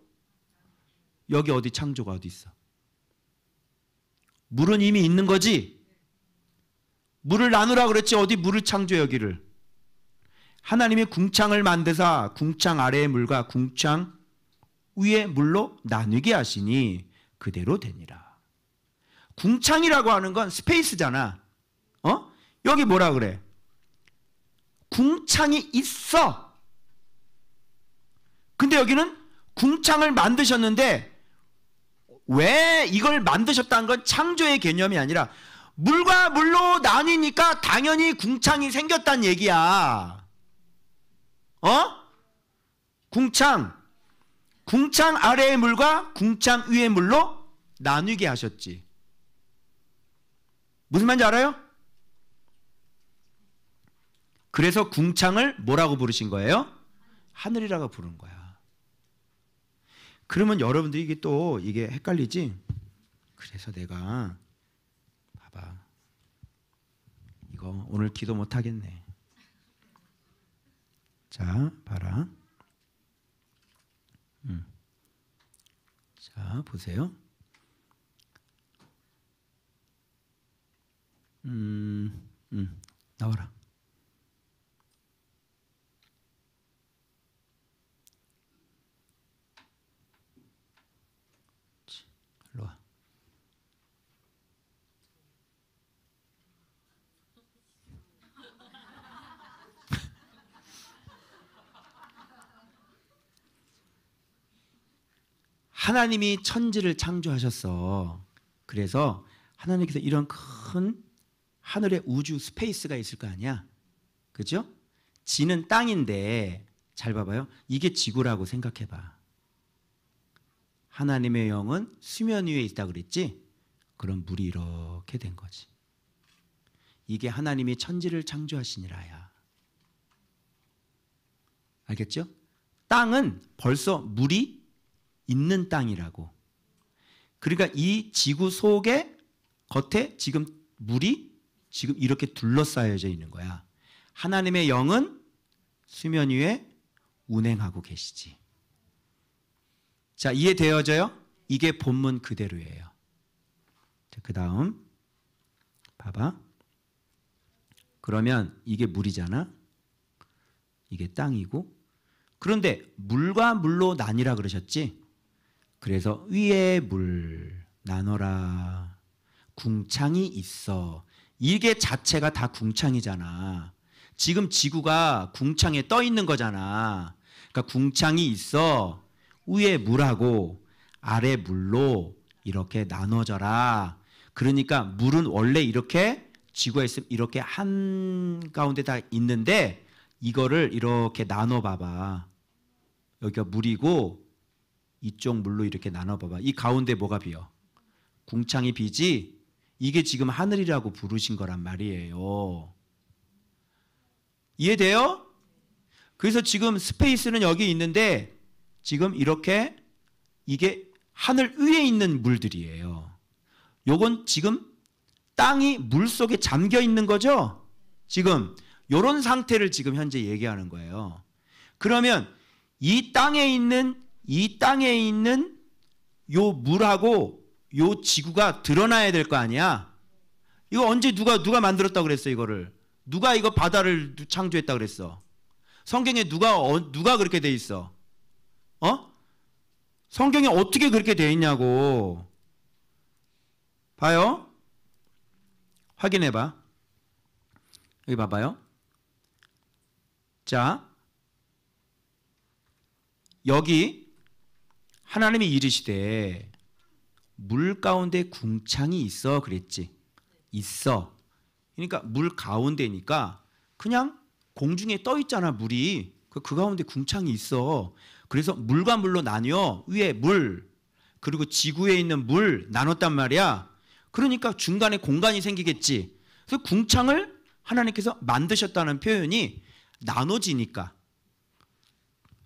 여기 어디 창조가 어디 있어? 물은 이미 있는 거지. 물을 나누라 그랬지. 어디 물을 창조해 여기를. 하나님이 궁창을 만드사 궁창 아래의 물과 궁창 위의 물로 나누게 하시니 그대로 되니라. 궁창이라고 하는 건 스페이스잖아. 여기 뭐라 그래? 궁창이 있어. 근데 여기는 궁창을 만드셨는데, 왜 이걸 만드셨다는 건 창조의 개념이 아니라 물과 물로 나뉘니까 당연히 궁창이 생겼단 얘기야. 궁창 아래의 물과 궁창 위의 물로 나누게 하셨지. 무슨 말인지 알아요? 그래서 궁창을 뭐라고 부르신 거예요? 하늘이라고 부른 거야. 그러면 여러분들 이게 헷갈리지? 그래서 내가 봐봐, 이거 오늘 기도 못 하겠네. 자, 봐라. 자, 보세요. 나와라. 일로 와. 하나님이 천지를 창조하셨어. 그래서 하나님께서 이런 큰 하늘의 우주 스페이스가 있을 거 아니야. 그죠? 지는 땅인데, 잘 봐봐요. 이게 지구라고 생각해봐. 하나님의 영은 수면 위에 있다 그랬지? 그럼 물이 이렇게 된 거지. 이게 하나님이 천지를 창조하시니라야. 알겠죠? 땅은 벌써 물이 있는 땅이라고. 그러니까 이 지구 속에 겉에 지금 물이 지금 이렇게 둘러싸여져 있는 거야. 하나님의 영은 수면 위에 운행하고 계시지. 자, 이해되어져요? 이게 본문 그대로예요. 그 다음 봐봐. 그러면 이게 물이잖아. 이게 땅이고. 그런데 물과 물로 나뉘라 그러셨지? 그래서 위에 물 나눠라. 궁창이 있어. 이게 자체가 다 궁창이잖아. 지금 지구가 궁창에 떠 있는 거잖아. 그러니까 궁창이 있어. 위에 물하고 아래 물로 이렇게 나눠져라. 그러니까 물은 원래 이렇게 지구에 있으면 이렇게 한 가운데 다 있는데, 이거를 이렇게 나눠 봐봐. 여기가 물이고 이쪽 물로 이렇게 나눠 봐봐. 이 가운데 뭐가 비어? 궁창이 비지? 이게 지금 하늘이라고 부르신 거란 말이에요. 이해돼요? 그래서 지금 스페이스는 여기 있는데 지금 이렇게 이게 하늘 위에 있는 물들이에요. 요건 지금 땅이 물 속에 잠겨 있는 거죠? 지금 요런 상태를 지금 현재 얘기하는 거예요. 그러면 이 땅에 있는 요 물하고 요 지구가 드러나야 될 거 아니야? 이거 언제 누가 만들었다고 그랬어, 이거를? 누가 이거 바다를 창조했다고 그랬어? 성경에 누가 그렇게 돼 있어? 성경에 어떻게 그렇게 돼 있냐고. 봐요. 확인해 봐. 여기 봐봐요. 자, 여기 하나님이 이르시되 물 가운데 궁창이 있어 그랬지. 있어. 그러니까 물 가운데니까 그냥 공중에 떠 있잖아, 물이. 그 가운데 궁창이 있어. 그래서 물과 물로 나뉘어. 위에 물, 그리고 지구에 있는 물 나눴단 말이야. 그러니까 중간에 공간이 생기겠지. 그래서 궁창을 하나님께서 만드셨다는 표현이 나눠지니까.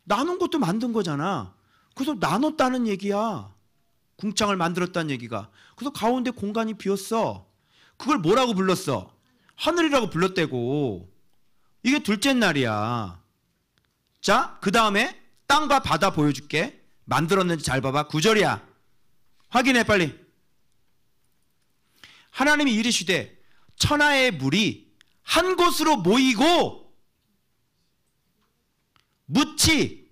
나눈 것도 만든 거잖아. 그래서 나눴다는 얘기야. 궁창을 만들었다는 얘기가. 그래서 가운데 공간이 비었어. 그걸 뭐라고 불렀어? 하늘이라고 불렀대고. 이게 둘째 날이야. 자, 그 다음에 땅과 바다 보여줄게. 만들었는지 잘 봐봐. 9절이야. 확인해 빨리. 하나님이 이르시되 천하의 물이 한 곳으로 모이고 묻히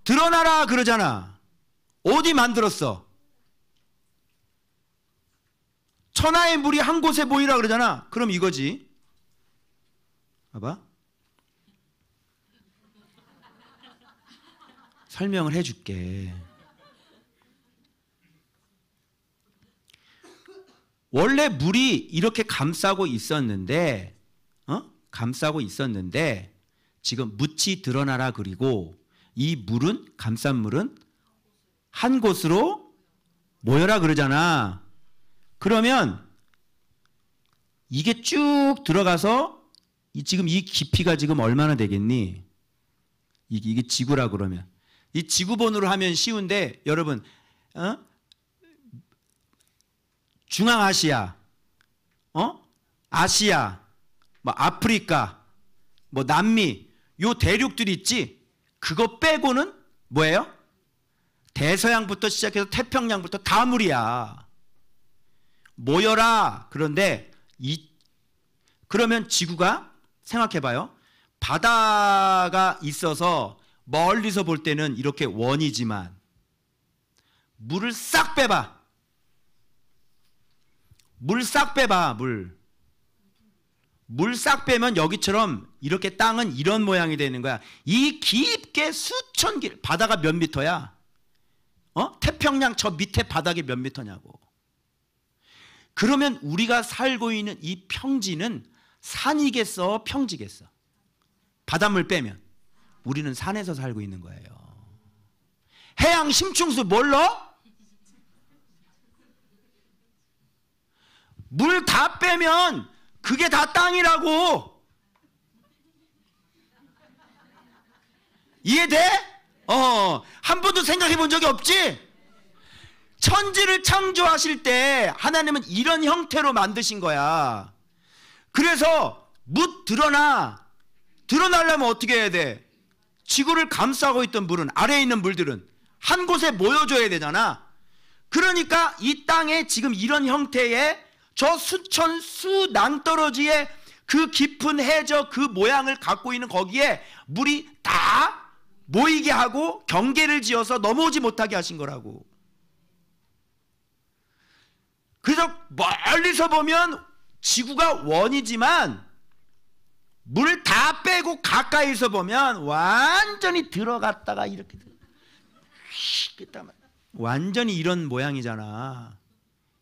드러나라 그러잖아. 어디 만들었어? 천하의 물이 한 곳에 모이라 그러잖아. 그럼 이거지. 봐봐. 설명을 해줄게. 원래 물이 이렇게 감싸고 있었는데, 감싸고 있었는데 지금 묻히 드러나라 그리고 이 물은, 감싼 물은 한 곳으로 모여라 그러잖아. 그러면 이게 쭉 들어가서 지금 이 깊이가 지금 얼마나 되겠니? 이게 지구라 그러면. 이 지구본으로 하면 쉬운데 여러분, 중앙아시아, 아시아, 뭐 아프리카, 뭐 남미, 요 대륙들이 있지. 그거 빼고는 뭐예요? 대서양부터 시작해서 태평양부터 다 물이야. 모여라. 그런데 그러면 지구가 생각해봐요. 바다가 있어서 멀리서 볼 때는 이렇게 원이지만 물을 싹 빼봐. 물 싹 빼봐. 물 싹 빼면 여기처럼 이렇게 땅은 이런 모양이 되는 거야. 이 깊게 수천 길, 바다가 몇 미터야? 태평양 저 밑에 바닥이 몇 미터냐고. 그러면 우리가 살고 있는 이 평지는 산이겠어, 평지겠어? 바닷물 빼면 우리는 산에서 살고 있는 거예요. 해양 심층수 몰라? 물 다 빼면 그게 다 땅이라고. 이해돼? 한 번도 생각해 본 적이 없지? 천지를 창조하실 때 하나님은 이런 형태로 만드신 거야. 그래서 드러나려면 어떻게 해야 돼? 지구를 감싸고 있던 물은, 아래에 있는 물들은 한 곳에 모여줘야 되잖아. 그러니까 이 땅에 지금 이런 형태의 저 수천 수 낭떠러지의 그 깊은 해저 그 모양을 갖고 있는 거기에 물이 다 모이게 하고 경계를 지어서 넘어오지 못하게 하신 거라고. 그래서 멀리서 보면 지구가 원이지만 물 다 빼고 가까이서 보면 완전히 들어갔다가 이렇게 완전히 이런 모양이잖아.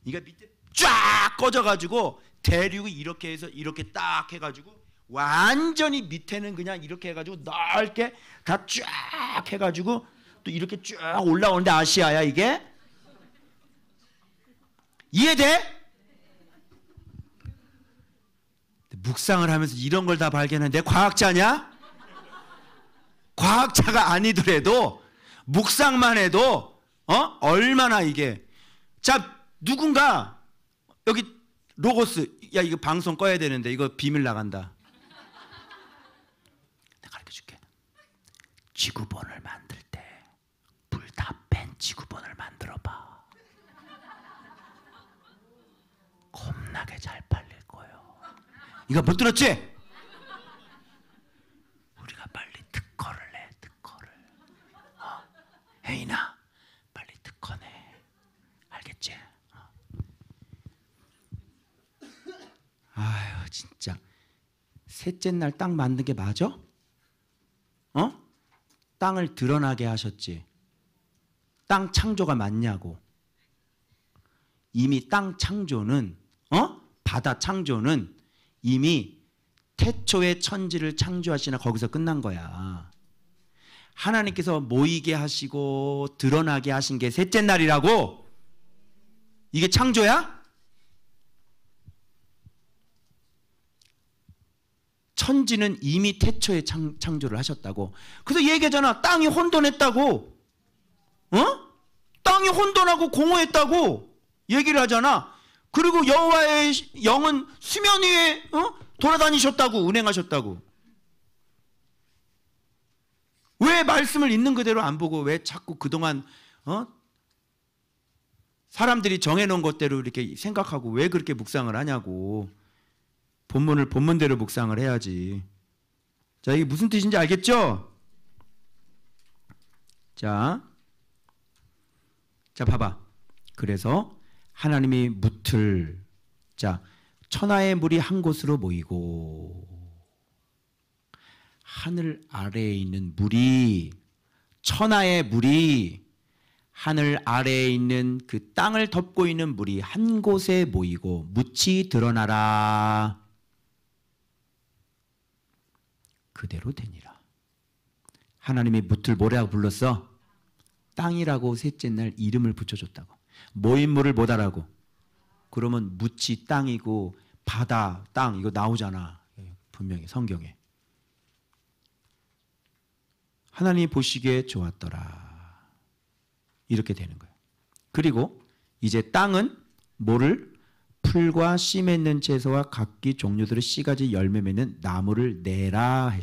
이게 밑에 쫙 꺼져가지고 대륙이 이렇게 해서 이렇게 딱 해가지고 완전히 밑에는 그냥 이렇게 해가지고 넓게 다 쫙 해가지고 또 이렇게 쭉 올라오는데 아시아야 이게? 이해돼? 묵상을 하면서 이런 걸 다 발견했는데 과학자냐? 과학자가 아니더라도 묵상만 해도 얼마나 이게. 자, 누군가 여기 로고스, 야 이거 방송 꺼야 되는데 이거 비밀 나간다. 내가 가르쳐줄게. 지구본을 만들 때 물 다 뺀 지구본을 만들어봐. 겁나게 잘 팔릴 거예요. 이거 못 들었지? 우리가 빨리 특허를 내. 특허를. 혜인아 빨리 특허 내. 알겠지? 아유 진짜 셋째 날 땅 만든 게 맞아? 땅을 드러나게 하셨지. 땅 창조가 맞냐고. 이미 땅 창조는 바다 창조는 이미 태초에 천지를 창조하시나 거기서 끝난 거야. 하나님께서 모이게 하시고 드러나게 하신 게 셋째 날이라고. 이게 창조야? 천지는 이미 태초에 창조를 하셨다고. 그래서 얘기하잖아. 땅이 혼돈했다고. 땅이 혼돈하고 공허했다고 얘기를 하잖아. 그리고 여호와의 영은 수면 위에 돌아다니셨다고, 운행하셨다고. 왜 말씀을 있는 그대로 안 보고 왜 자꾸 그동안 사람들이 정해놓은 것대로 이렇게 생각하고 왜 그렇게 묵상을 하냐고. 본문을 본문대로 묵상을 해야지. 자, 이게 무슨 뜻인지 알겠죠? 자, 봐봐. 그래서 하나님이 무틀, 자, 천하의 물이 한 곳으로 모이고, 하늘 아래에 있는 물이, 천하의 물이 하늘 아래에 있는 그 땅을 덮고 있는 물이 한 곳에 모이고 묻이 드러나라. 그대로 되니라. 하나님이 묻을 뭐라고 불렀어? 땅이라고 셋째 날 이름을 붙여줬다고. 모인 물을 못 알아고. 그러면 묻이 땅이고 바다, 땅 이거 나오잖아. 분명히 성경에. 하나님이 보시기에 좋았더라. 이렇게 되는 거예요. 그리고 이제 땅은 뭐를? 풀과 씨 맺는 채소와 각기 종류들의 씨가지 열매 맺는 나무를 내라.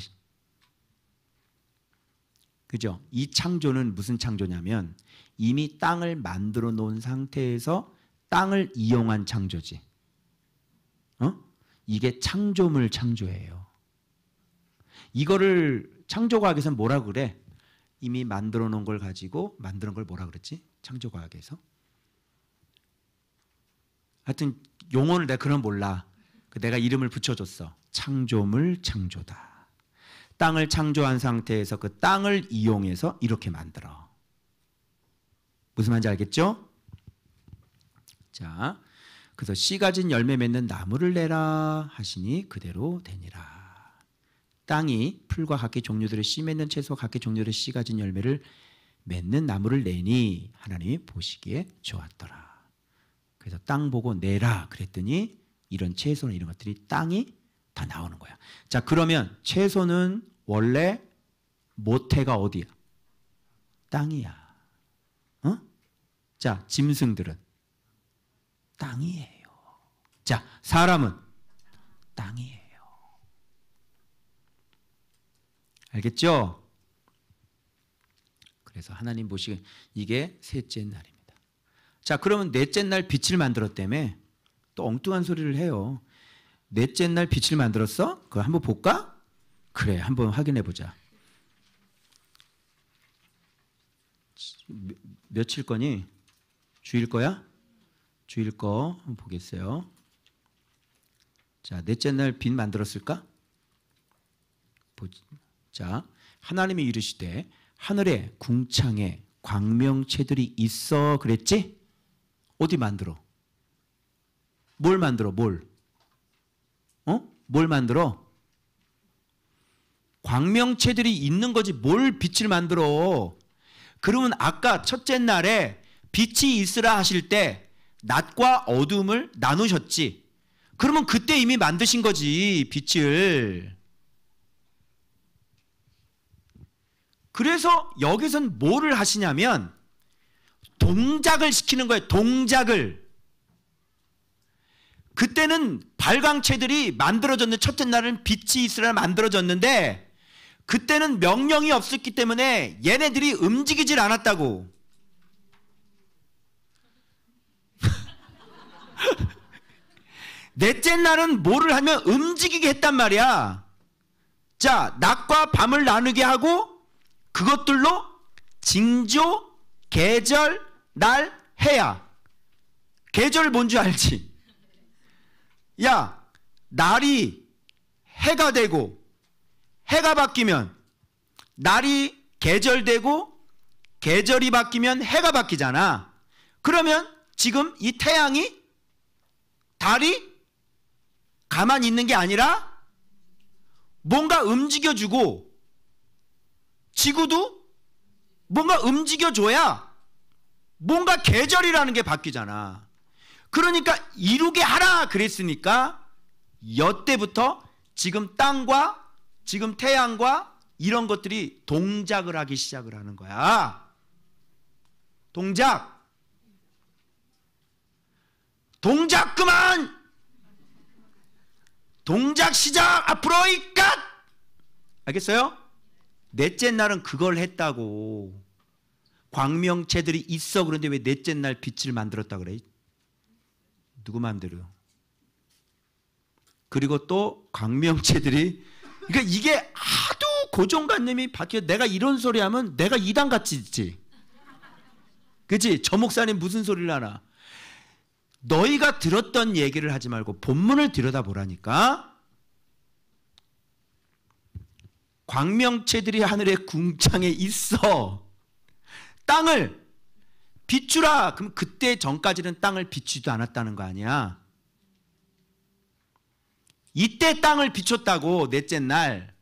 그죠? 이 창조는 무슨 창조냐면 이미 땅을 만들어 놓은 상태에서 땅을 이용한 창조지. 이게 창조물 창조예요. 이거를 창조과학에서는 뭐라고 그래? 이미 만들어 놓은 걸 가지고 만드는 걸 뭐라 그랬지? 창조과학에서. 하여튼 용어를 내가 그런 몰라. 내가 이름을 붙여줬어. 창조물 창조다. 땅을 창조한 상태에서 그 땅을 이용해서 이렇게 만들어. 무슨 말인지 알겠죠? 자, 그래서 씨 가진 열매 맺는 나무를 내라 하시니 그대로 되니라. 땅이 풀과 각기 종류들의 씨 맺는 채소와 각기 종류들의 씨 가진 열매를 맺는 나무를 내니 하나님이 보시기에 좋았더라. 그래서 땅 보고 내라 그랬더니 이런 채소나 이런 것들이 땅이 다 나오는 거야. 자, 그러면 채소는 원래 모태가 어디야? 땅이야. 자, 짐승들은 땅이에요. 자, 사람은 땅이에요. 알겠죠? 그래서 하나님 보시기에 이게 셋째 날입니다. 자, 그러면 넷째 날 빛을 만들었다며. 또 엉뚱한 소리를 해요. 넷째 날 빛을 만들었어? 그거 한번 볼까? 그래, 한번 확인해 보자. 며칠 거니? 주일 거야? 주일 거 한번 보겠어요. 자, 넷째 날 빛 만들었을까? 자, 하나님이 이르시되 하늘에 궁창에 광명체들이 있어 그랬지? 어디 만들어? 뭘 만들어? 뭘? 뭘 만들어? 광명체들이 있는 거지 뭘 빛을 만들어. 그러면 아까 첫째 날에 빛이 있으라 하실 때 낮과 어둠을 나누셨지. 그러면 그때 이미 만드신 거지 빛을. 그래서 여기서는 뭐를 하시냐면 동작을 시키는 거예요. 동작을. 그때는 발광체들이 만들어졌는데 첫째 날은 빛이 있으라 만들어졌는데 그때는 명령이 없었기 때문에 얘네들이 움직이질 않았다고. 넷째 날은 뭐를 하면 움직이게 했단 말이야. 자, 낮과 밤을 나누게 하고 그것들로 징조, 계절, 날, 해야. 계절 뭔지 알지? 야, 날이 해가 되고 해가 바뀌면 날이 계절되고 계절이 바뀌면 해가 바뀌잖아. 그러면 지금 이 태양이 달이 가만히 있는 게 아니라 뭔가 움직여주고 지구도 뭔가 움직여줘야 뭔가 계절이라는 게 바뀌잖아. 그러니까 이루게 하라 그랬으니까 여때부터 지금 땅과 지금 태양과 이런 것들이 동작을 하기 시작을 하는 거야. 동작. 동작 그만. 동작 시작. 앞으로 이깟. 알겠어요? 넷째 날은 그걸 했다고. 광명체들이 있어. 그런데 왜 넷째 날 빛을 만들었다 그래? 누구 마음대로. 그리고 또 광명체들이, 그러니까 이게 하도 고정관념이 바뀌어. 내가 이런 소리 하면 내가 이단같이 있지. 그치? 저 목사님 무슨 소리를 하나. 너희가 들었던 얘기를 하지 말고 본문을 들여다보라니까. 광명체들이 하늘의 궁창에 있어. 땅을 비추라. 그럼 그때 전까지는 땅을 비추지도 않았다는 거 아니야. 이때 땅을 비췄다고. 넷째 날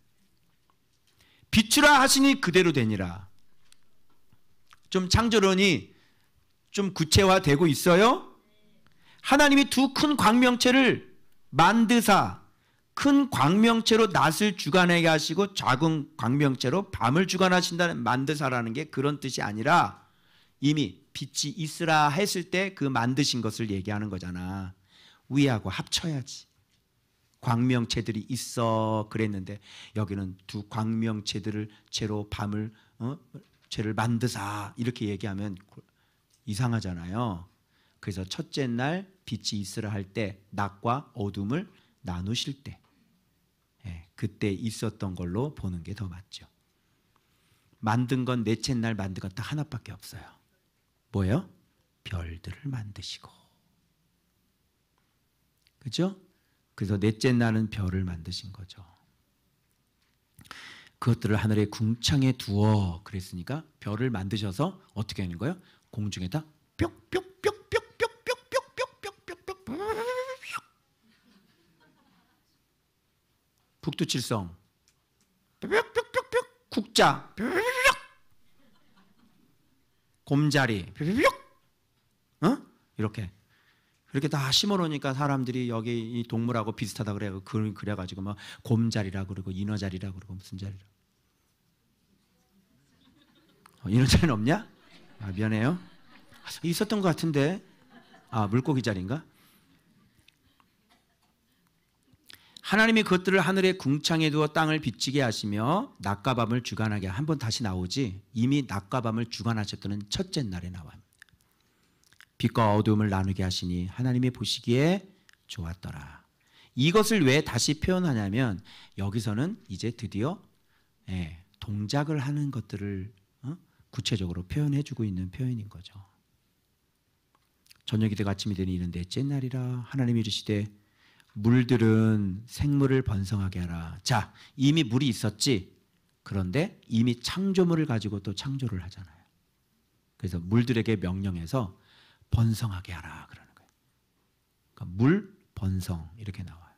비추라 하시니 그대로 되니라. 좀 창조론이 좀 구체화되고 있어요. 하나님이 두 큰 광명체를 만드사 큰 광명체로 낮을 주관하게 하시고 작은 광명체로 밤을 주관하신다는 만드사라는 게 그런 뜻이 아니라 이미 빛이 있으라 했을 때 그 만드신 것을 얘기하는 거잖아. 위하고 합쳐야지. 광명체들이 있어 그랬는데 여기는 두 광명체들을 채로 밤을 채를 만드사 이렇게 얘기하면 이상하잖아요. 그래서 첫째 날 빛이 있으라 할 때 낮과 어둠을 나누실 때 그때 있었던 걸로 보는 게 더 맞죠. 만든 건 넷째 날 만든 건 딱 하나밖에 없어요. 뭐예요? 별들을 만드시고. 그죠? 그래서 넷째 날은 별을 만드신 거죠. 그것들을 하늘의 궁창에 두어 그랬으니까 별을 만드셔서 어떻게 하는 거예요? 공중에다 뾱뾱뾱뾱뾱뾱뾱뾱뾱 북두칠성 뾱뾱뾱뾱 국자 곰자리 이렇게 그렇게 다 심어놓으니까 사람들이 여기 이 동물하고 비슷하다 그래요. 그래가지고 막 곰자리라 그러고 인어자리라 그러고 무슨 자리라. 인어자리는 없냐? 아, 미안해요. 있었던 것 같은데. 아, 물고기 자리인가? 하나님이 그것들을 하늘의 궁창에 두어 땅을 비치게 하시며 낮과 밤을 주관하게. 한번 다시 나오지. 이미 낮과 밤을 주관하셨던 첫째 날에 나와. 빛과 어둠을 나누게 하시니 하나님이 보시기에 좋았더라. 이것을 왜 다시 표현하냐면 여기서는 이제 드디어 동작을 하는 것들을 구체적으로 표현해주고 있는 표현인 거죠. 저녁이 되고 아침이 되니 이는 넷째 날이라. 하나님이 이르시되 물들은 생물을 번성하게 하라. 자, 이미 물이 있었지. 그런데 이미 창조물을 가지고 또 창조를 하잖아요. 그래서 물들에게 명령해서 번성하게 하라 그러는 거예요. 그러니까 물 번성 이렇게 나와요.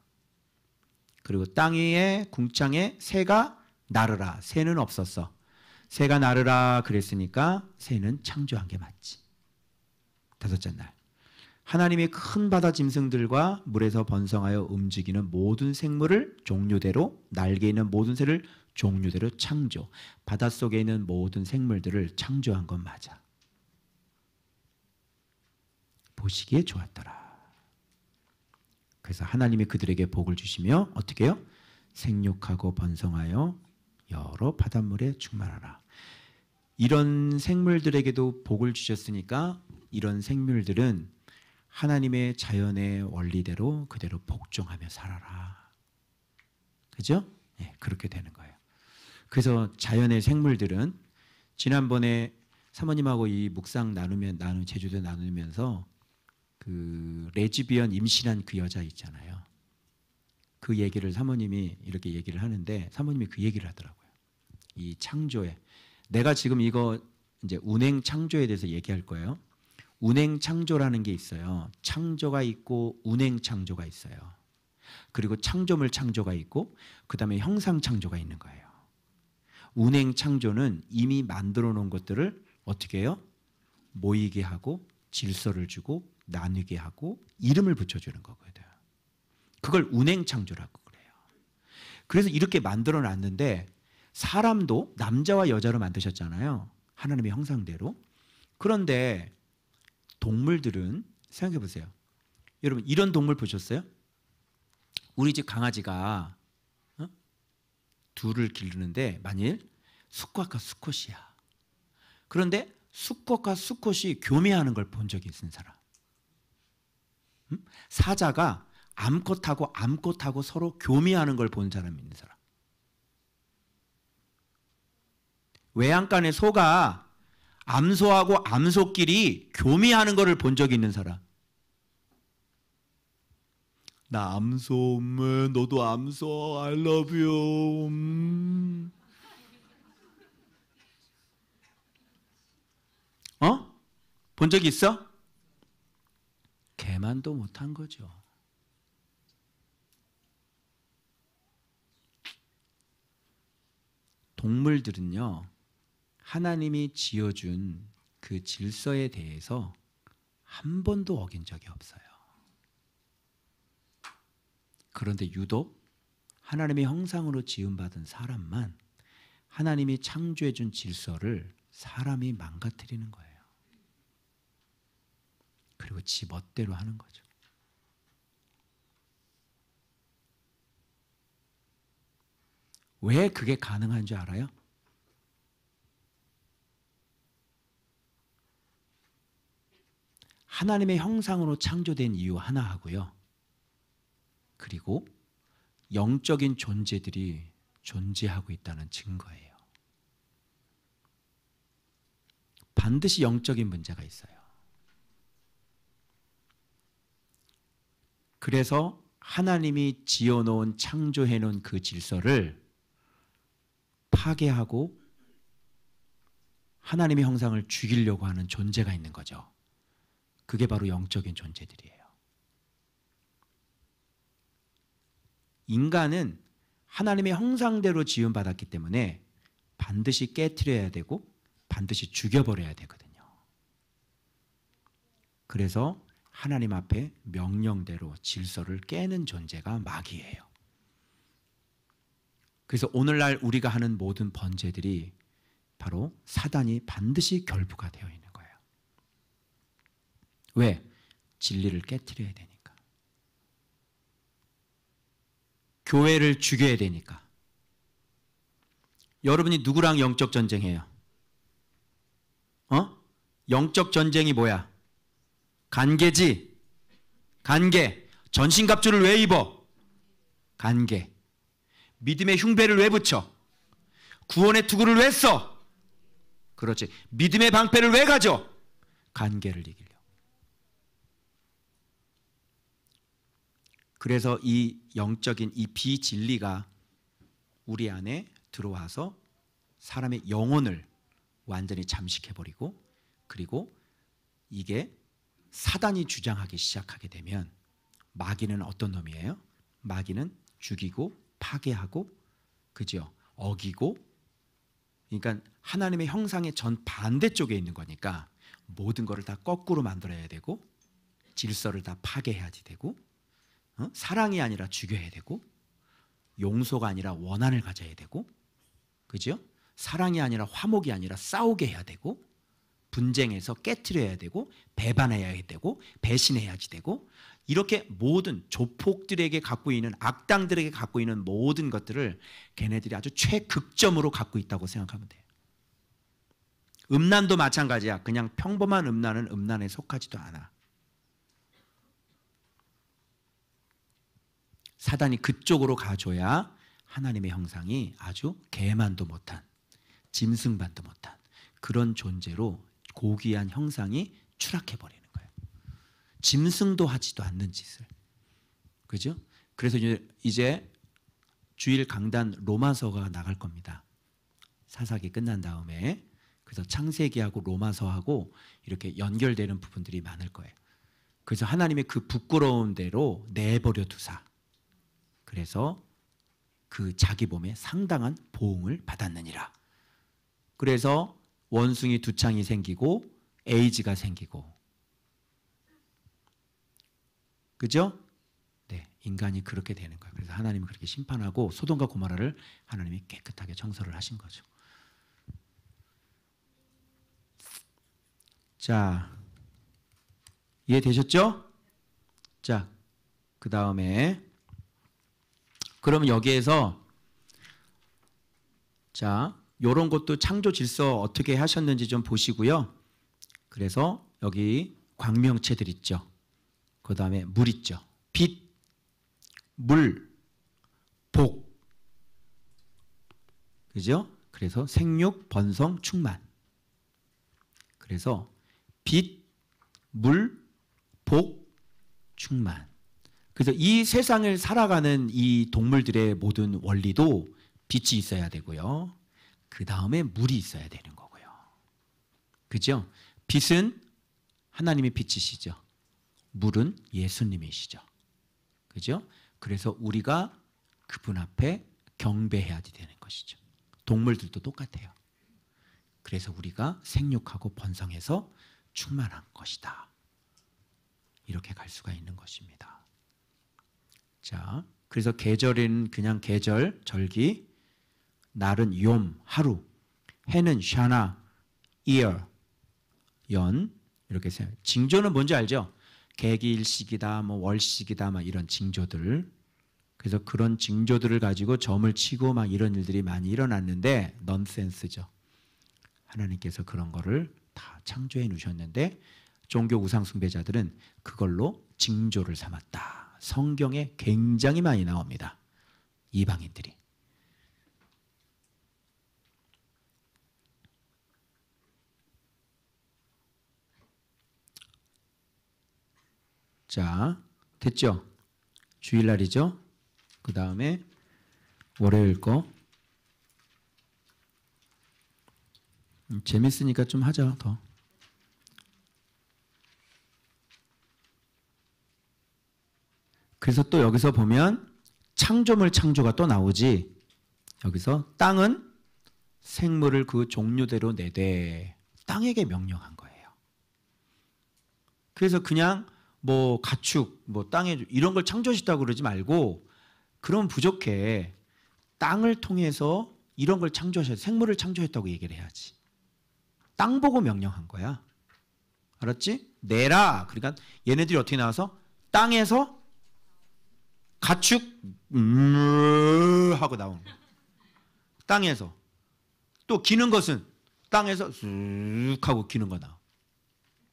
그리고 땅 위에 궁창에 새가 나르라. 새는 없었어. 새가 나르라 그랬으니까 새는 창조한 게 맞지. 다섯째 날 하나님이 큰 바다 짐승들과 물에서 번성하여 움직이는 모든 생물을 종류대로 날개 있는 모든 새를 종류대로 창조. 바닷속에 있는 모든 생물들을 창조한 건 맞아. 보시기에 좋았더라. 그래서 하나님이 그들에게 복을 주시며 어떻게 해요? 생육하고 번성하여 여러 바닷물에 충만하라. 이런 생물들에게도 복을 주셨으니까 이런 생물들은 하나님의 자연의 원리대로 그대로 복종하며 살아라. 그죠? 네, 그렇게 되는 거예요. 그래서 자연의 생물들은 지난번에 사모님하고 이 묵상 제주도 나누면서 그 레즈비언 임신한 그 여자 있잖아요. 그 얘기를 사모님이 이렇게 얘기를 하는데 사모님이 그 얘기를 하더라고요. 이 창조에 내가 지금 이거 이제 운행 창조에 대해서 얘기할 거예요. 운행 창조라는 게 있어요. 창조가 있고 운행 창조가 있어요. 그리고 창조물 창조가 있고 그다음에 형상 창조가 있는 거예요. 운행 창조는 이미 만들어 놓은 것들을 어떻게 해요? 모이게 하고 질서를 주고 나누게 하고 이름을 붙여주는 거거든요. 그걸 운행 창조라고 그래요. 그래서 이렇게 만들어 놨는데 사람도 남자와 여자로 만드셨잖아요. 하나님의 형상대로. 그런데 동물들은 생각해 보세요. 여러분 이런 동물 보셨어요? 우리 집 강아지가 둘을 기르는데 만일 수컷과 수컷이야. 그런데 수컷과 수컷이 교미하는 걸 본 적이 있는 사람. 사자가 암컷하고 암컷하고 서로 교미하는 걸 본 사람이 있는 사람. 외양간의 소가 암소하고 암소끼리 교미하는 것을 본 적이 있는 사람. 나 암소, 너도 암소, I love you. 본 적이 있어? 개만도 못한 거죠. 동물들은요, 하나님이 지어준 그 질서에 대해서 한 번도 어긴 적이 없어요. 그런데 유독 하나님의 형상으로 지음받은 사람만 하나님이 창조해준 질서를 사람이 망가뜨리는 거예요. 그리고 지 멋대로 하는 거죠. 왜 그게 가능한 줄 알아요? 하나님의 형상으로 창조된 이유 하나 하고요. 그리고 영적인 존재들이 존재하고 있다는 증거예요. 반드시 영적인 문제가 있어요. 그래서 하나님이 지어놓은 창조해놓은 그 질서를 파괴하고 하나님의 형상을 죽이려고 하는 존재가 있는 거죠. 그게 바로 영적인 존재들이에요. 인간은 하나님의 형상대로 지음받았기 때문에 반드시 깨트려야 되고 반드시 죽여버려야 되거든요. 그래서 하나님 앞에 명령대로 질서를 깨는 존재가 마귀예요. 그래서 오늘날 우리가 하는 모든 번제들이 바로 사단이 반드시 결부가 되어 있는 거예요. 왜? 진리를 깨트려야 되니까. 교회를 죽여야 되니까. 여러분이 누구랑 영적 전쟁해요? 영적 전쟁이 뭐야? 관계지. 관계. 전신갑주를 왜 입어? 관계. 믿음의 흉배를 왜 붙여? 구원의 투구를 왜 써? 그렇지. 믿음의 방패를 왜 가져? 관계를 이기려. 그래서 이 영적인 이 비진리가 우리 안에 들어와서 사람의 영혼을 완전히 잠식해버리고, 그리고 이게 사단이 주장하기 시작하게 되면 마귀는 어떤 놈이에요? 마귀는 죽이고 파괴하고, 그죠? 어기고, 그러니까 하나님의 형상의 전 반대쪽에 있는 거니까 모든 것을 다 거꾸로 만들어야 되고, 질서를 다 파괴해야지 되고, 사랑이 아니라 죽여야 되고, 용서가 아니라 원한을 가져야 되고, 그죠? 사랑이 아니라 화목이 아니라 싸우게 해야 되고, 분쟁해서 깨트려야 되고, 배반해야 되고, 배신해야지 되고, 이렇게 모든 조폭들에게 갖고 있는, 악당들에게 갖고 있는 모든 것들을 걔네들이 아주 최극점으로 갖고 있다고 생각하면 돼요. 음란도 마찬가지야. 그냥 평범한 음란은 음란에 속하지도 않아. 사단이 그쪽으로 가줘야 하나님의 형상이 아주 개만도 못한, 짐승반도 못한 그런 존재로 고귀한 형상이 추락해버리는 거예요. 짐승도 하지도 않는 짓을. 그죠? 그래서 이제 주일 강단 로마서가 나갈 겁니다. 사사기 끝난 다음에. 그래서 창세기하고 로마서하고 이렇게 연결되는 부분들이 많을 거예요. 그래서 하나님의 그 부끄러운 대로 내버려 두사. 그래서 그 자기 몸에 상당한 보응을 받았느니라. 그래서 원숭이 두 창이 생기고 에이즈가 생기고, 그죠? 네, 인간이 그렇게 되는 거예요. 그래서 하나님은 그렇게 심판하고 소돔과 고모라를 하나님이 깨끗하게 청소를 하신 거죠. 자, 이해되셨죠? 자, 그 다음에 그러면 여기에서 자, 요런 것도 창조 질서 어떻게 하셨는지 좀 보시고요. 그래서 여기 광명체들 있죠. 그 다음에 물 있죠. 빛, 물, 복. 그죠? 그래서 생육, 번성, 충만. 그래서 빛, 물, 복, 충만. 그래서 이 세상을 살아가는 이 동물들의 모든 원리도 빛이 있어야 되고요. 그 다음에 물이 있어야 되는 거고요. 그죠? 빛은 하나님의 빛이시죠. 물은 예수님이시죠. 그죠? 그래서 우리가 그분 앞에 경배해야 되는 것이죠. 동물들도 똑같아요. 그래서 우리가 생육하고 번성해서 충만한 것이다. 이렇게 갈 수가 있는 것입니다. 자, 그래서 계절은 그냥 계절, 절기, 날은 욤, 하루, 해는 샤나, year, 연, 이렇게 세. 징조는 뭔지 알죠? 개기일식이다, 뭐 월식이다, 막 이런 징조들. 그래서 그런 징조들을 가지고 점을 치고 막 이런 일들이 많이 일어났는데 넌센스죠. 하나님께서 그런 거를 다 창조해 놓으셨는데 종교 우상 숭배자들은 그걸로 징조를 삼았다. 성경에 굉장히 많이 나옵니다. 이방인들이. 자, 됐죠? 주일날이죠? 그 다음에 월요일 거. 재밌으니까 좀 하자, 더. 그래서 또 여기서 보면 창조물 창조가 또 나오지. 여기서 땅은 생물을 그 종류대로 내되 땅에게 명령한 거예요. 그래서 그냥 뭐 가축, 뭐 땅에 이런 걸 창조하셨다고 그러지 말고 그럼 부족해. 땅을 통해서 이런 걸 창조하셨, 생물을 창조했다고 얘기를 해야지. 땅 보고 명령한 거야. 알았지? 내라. 그러니까 얘네들이 어떻게 나와서 땅에서 가축 하고 나오는 거야. 땅에서. 또 기는 것은 땅에서 쑥 하고 기는 거 나와.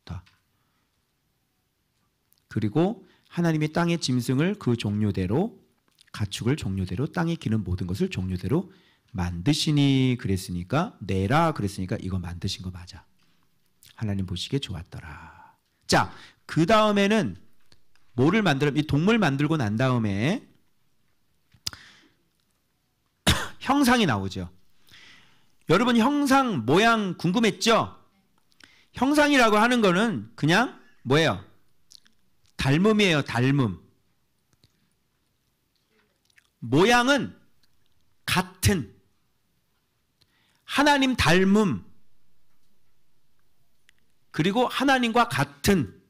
다. 그리고 하나님이 땅의 짐승을 그 종류대로, 가축을 종류대로, 땅에 기는 모든 것을 종류대로 만드시니 그랬으니까, 내라 그랬으니까 이거 만드신 거 맞아. 하나님 보시기에 좋았더라. 자, 그 다음에는 뭐를 만들어? 이 동물 만들고 난 다음에 형상이 나오죠. 여러분 형상, 모양 궁금했죠? 형상이라고 하는 거는 그냥 뭐예요? 닮음이에요. 닮음. 모양은 같은, 하나님 닮음, 그리고 하나님과 같은.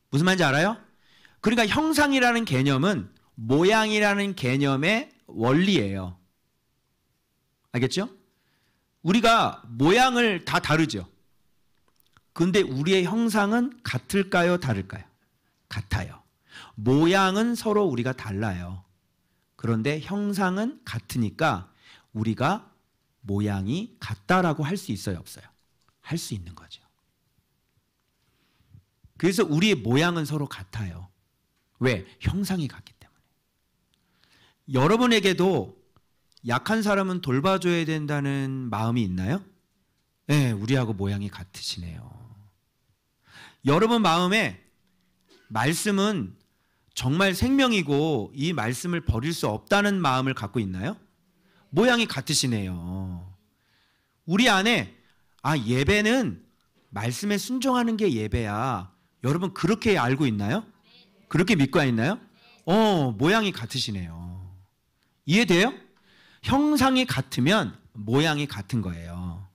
무슨 말인지 알아요? 그러니까 형상이라는 개념은 모양이라는 개념의 원리예요. 알겠죠? 우리가 모양을 다 다르죠. 근데 우리의 형상은 같을까요? 다를까요? 같아요. 모양은 서로 우리가 달라요. 그런데 형상은 같으니까 우리가 모양이 같다라고 할 수 있어요? 없어요? 할 수 있는 거죠. 그래서 우리의 모양은 서로 같아요. 왜? 형상이 같기 때문에. 여러분에게도 약한 사람은 돌봐줘야 된다는 마음이 있나요? 네, 우리하고 모양이 같으시네요. 여러분 마음에 말씀은 정말 생명이고 이 말씀을 버릴 수 없다는 마음을 갖고 있나요? 모양이 같으시네요. 우리 안에 예배는 말씀에 순종하는 게 예배야. 여러분 그렇게 알고 있나요? 그렇게 믿고 있나요? 모양이 같으시네요. 이해돼요? 형상이 같으면 모양이 같은 거예요.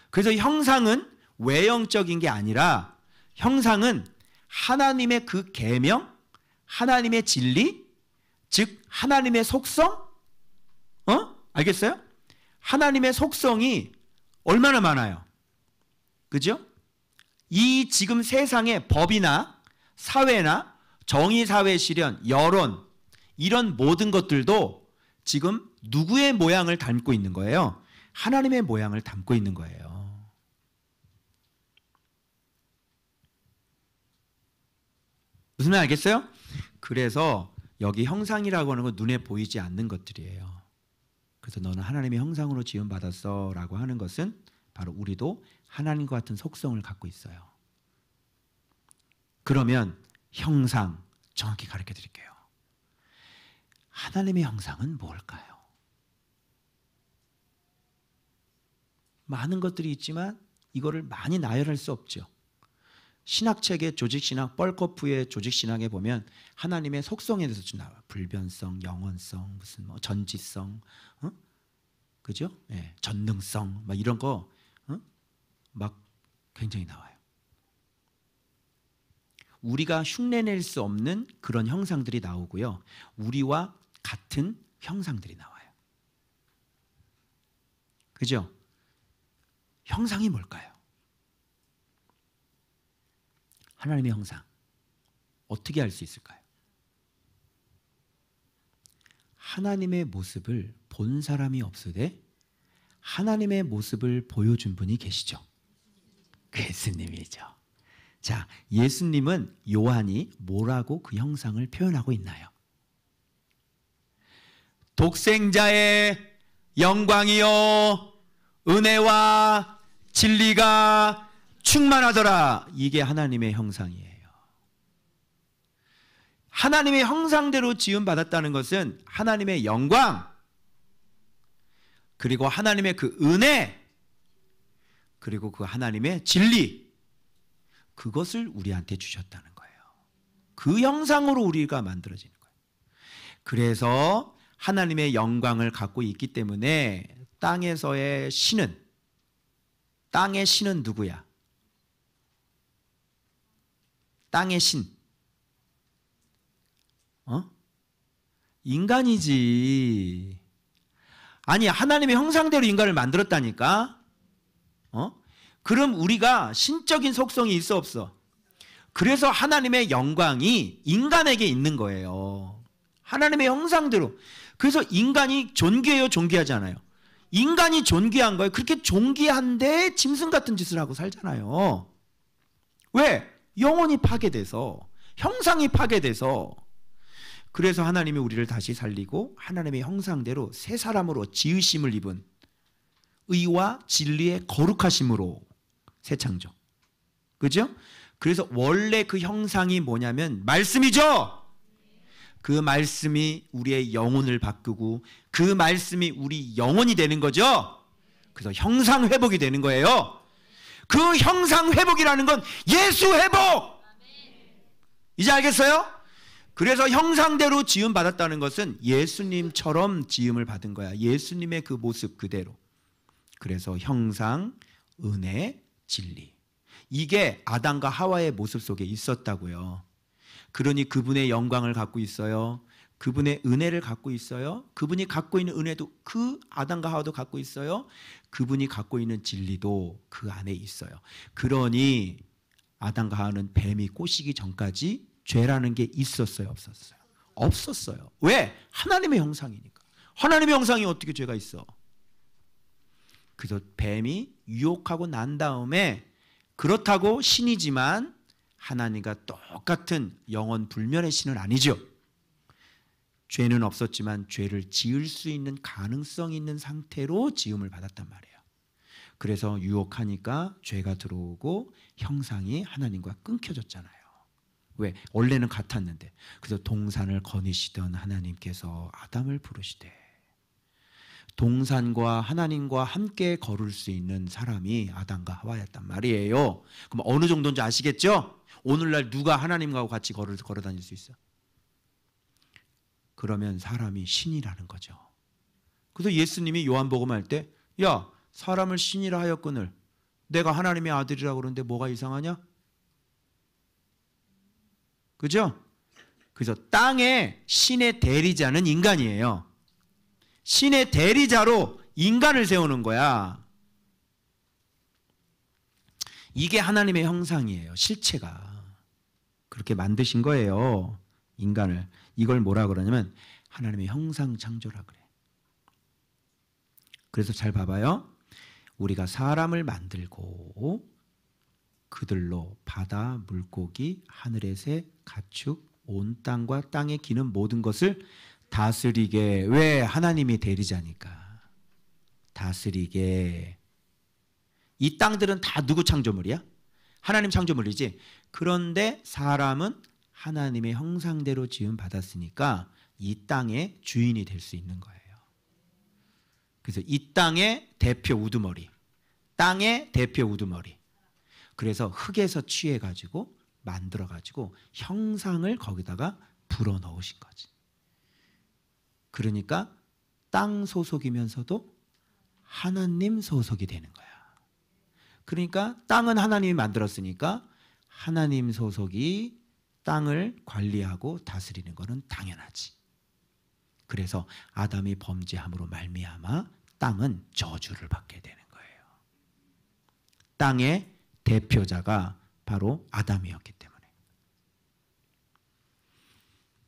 그래서 형상은 외형적인 게 아니라 형상은 하나님의 그 계명, 하나님의 진리, 즉 하나님의 속성, 알겠어요? 하나님의 속성이 얼마나 많아요. 그죠? 이 지금 세상의 법이나 사회나 정의사회 실현, 여론, 이런 모든 것들도 지금 누구의 모양을 담고 있는 거예요? 하나님의 모양을 담고 있는 거예요. 무슨 말 알겠어요? 그래서 여기 형상이라고 하는 건 눈에 보이지 않는 것들이에요. 그래서 너는 하나님의 형상으로 지음받았어 라고 하는 것은 바로 우리도 하나님과 같은 속성을 갖고 있어요. 그러면 형상 정확히 가르쳐 드릴게요. 하나님의 형상은 뭘까요? 많은 것들이 있지만 이거를 많이 나열할 수 없죠. 신학책의 조직신학, 뻘거프의 조직신학에 보면 하나님의 속성에 대해서 좀 나와요. 불변성, 영원성, 무슨 뭐 전지성, 그죠? 예, 전능성, 막 이런 거, 막 굉장히 나와요. 우리가 흉내낼 수 없는 그런 형상들이 나오고요. 우리와 같은 형상들이 나와요. 그죠? 형상이 뭘까요? 하나님의 형상 어떻게 알 수 있을까요? 하나님의 모습을 본 사람이 없으되 하나님의 모습을 보여준 분이 계시죠. 예수님이죠. 자, 예수님은 요한이 뭐라고 그 형상을 표현하고 있나요? 독생자의 영광이요 은혜와 진리가 충만하더라. 이게 하나님의 형상이에요. 하나님의 형상대로 지음받았다는 것은 하나님의 영광, 그리고 하나님의 그 은혜, 그리고 그 하나님의 진리, 그것을 우리한테 주셨다는 거예요. 그 형상으로 우리가 만들어지는 거예요. 그래서 하나님의 영광을 갖고 있기 때문에 땅에서의 신은, 땅의 신은 누구야? 땅의 신, 인간이지. 아니, 하나님의 형상대로 인간을 만들었다니까. 그럼 우리가 신적인 속성이 있어 없어? 그래서 하나님의 영광이 인간에게 있는 거예요. 하나님의 형상대로. 그래서 인간이 존귀해요, 존귀하지 않아요? 인간이 존귀한 거예요. 그렇게 존귀한데 짐승 같은 짓을 하고 살잖아요. 왜? 영혼이 파괴돼서, 형상이 파괴돼서. 그래서 하나님이 우리를 다시 살리고 하나님의 형상대로 새 사람으로 지으심을 입은 의와 진리의 거룩하심으로 새 창조. 그죠? 그래서 원래 그 형상이 뭐냐면 말씀이죠. 그 말씀이 우리의 영혼을 바꾸고 그 말씀이 우리 영혼이 되는 거죠. 그래서 형상 회복이 되는 거예요. 그 형상 회복이라는 건 예수 회복. 이제 알겠어요? 그래서 형상대로 지음 받았다는 것은 예수님처럼 지음을 받은 거야. 예수님의 그 모습 그대로. 그래서 형상, 은혜, 진리. 이게 아담과 하와의 모습 속에 있었다고요. 그러니 그분의 영광을 갖고 있어요. 그분의 은혜를 갖고 있어요. 그분이 갖고 있는 은혜도 그 아담과 하와도 갖고 있어요. 그분이 갖고 있는 진리도 그 안에 있어요. 그러니 아담과 하와는 뱀이 꼬시기 전까지 죄라는 게 있었어요, 없었어요? 없었어요. 왜? 하나님의 형상이니까. 하나님의 형상이 어떻게 죄가 있어? 그래서 뱀이 유혹하고 난 다음에 그렇다고 신이지만 하나님과 똑같은 영원 불멸의 신은 아니죠. 죄는 없었지만 죄를 지을 수 있는 가능성이 있는 상태로 지음을 받았단 말이에요. 그래서 유혹하니까 죄가 들어오고 형상이 하나님과 끊겨졌잖아요. 왜? 원래는 같았는데. 그래서 동산을 거니시던 하나님께서 아담을 부르시되 동산과 하나님과 함께 걸을 수 있는 사람이 아담과 하와였단 말이에요. 그럼 어느 정도인지 아시겠죠? 오늘날 누가 하나님과 같이 걸어 다닐 수 있어? 그러면 사람이 신이라는 거죠. 그래서 예수님이 요한복음 할 때 야, 사람을 신이라 하였거늘 내가 하나님의 아들이라고 그러는데 뭐가 이상하냐? 그죠? 그래서 땅에 신의 대리자는 인간이에요. 신의 대리자로 인간을 세우는 거야. 이게 하나님의 형상이에요. 실체가. 그렇게 만드신 거예요. 인간을. 이걸 뭐라 그러냐면 하나님의 형상 창조라 그래. 그래서 잘 봐봐요. 우리가 사람을 만들고 그들로 바다, 물고기, 하늘의 새, 가축, 온 땅과 땅에 기는 모든 것을 다스리게. 왜? 하나님이 대리자니까. 다스리게. 이 땅들은 다 누구 창조물이야? 하나님 창조물이지. 그런데 사람은 하나님의 형상대로 지음 받았으니까 이 땅의 주인이 될 수 있는 거예요. 그래서 이 땅의 대표 우두머리, 땅의 대표 우두머리. 그래서 흙에서 취해가지고 만들어가지고 형상을 거기다가 불어넣으신 거지. 그러니까 땅 소속이면서도 하나님 소속이 되는 거야. 그러니까 땅은 하나님이 만들었으니까 하나님 소속이 땅을 관리하고 다스리는 것은 당연하지. 그래서 아담이 범죄함으로 말미암아 땅은 저주를 받게 되는 거예요. 땅의 대표자가 바로 아담이었기 때문에.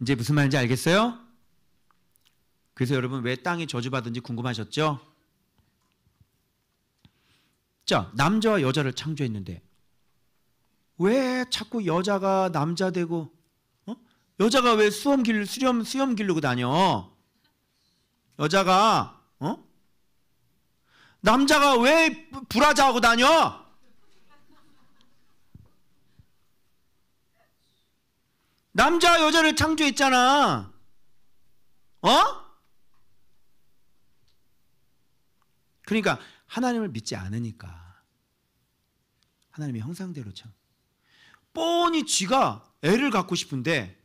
이제 무슨 말인지 알겠어요? 그래서 여러분 왜 땅이 저주받은지 궁금하셨죠? 자, 남자와 여자를 창조했는데 왜 자꾸 여자가 남자 되고 여자가 왜 수염 기르고 다녀? 여자가 남자가 왜 브라자 하고 다녀? 남자 여자를 창조했잖아. 그러니까 하나님을 믿지 않으니까 하나님의 형상대로 참 뻔히 쥐가 애를 갖고 싶은데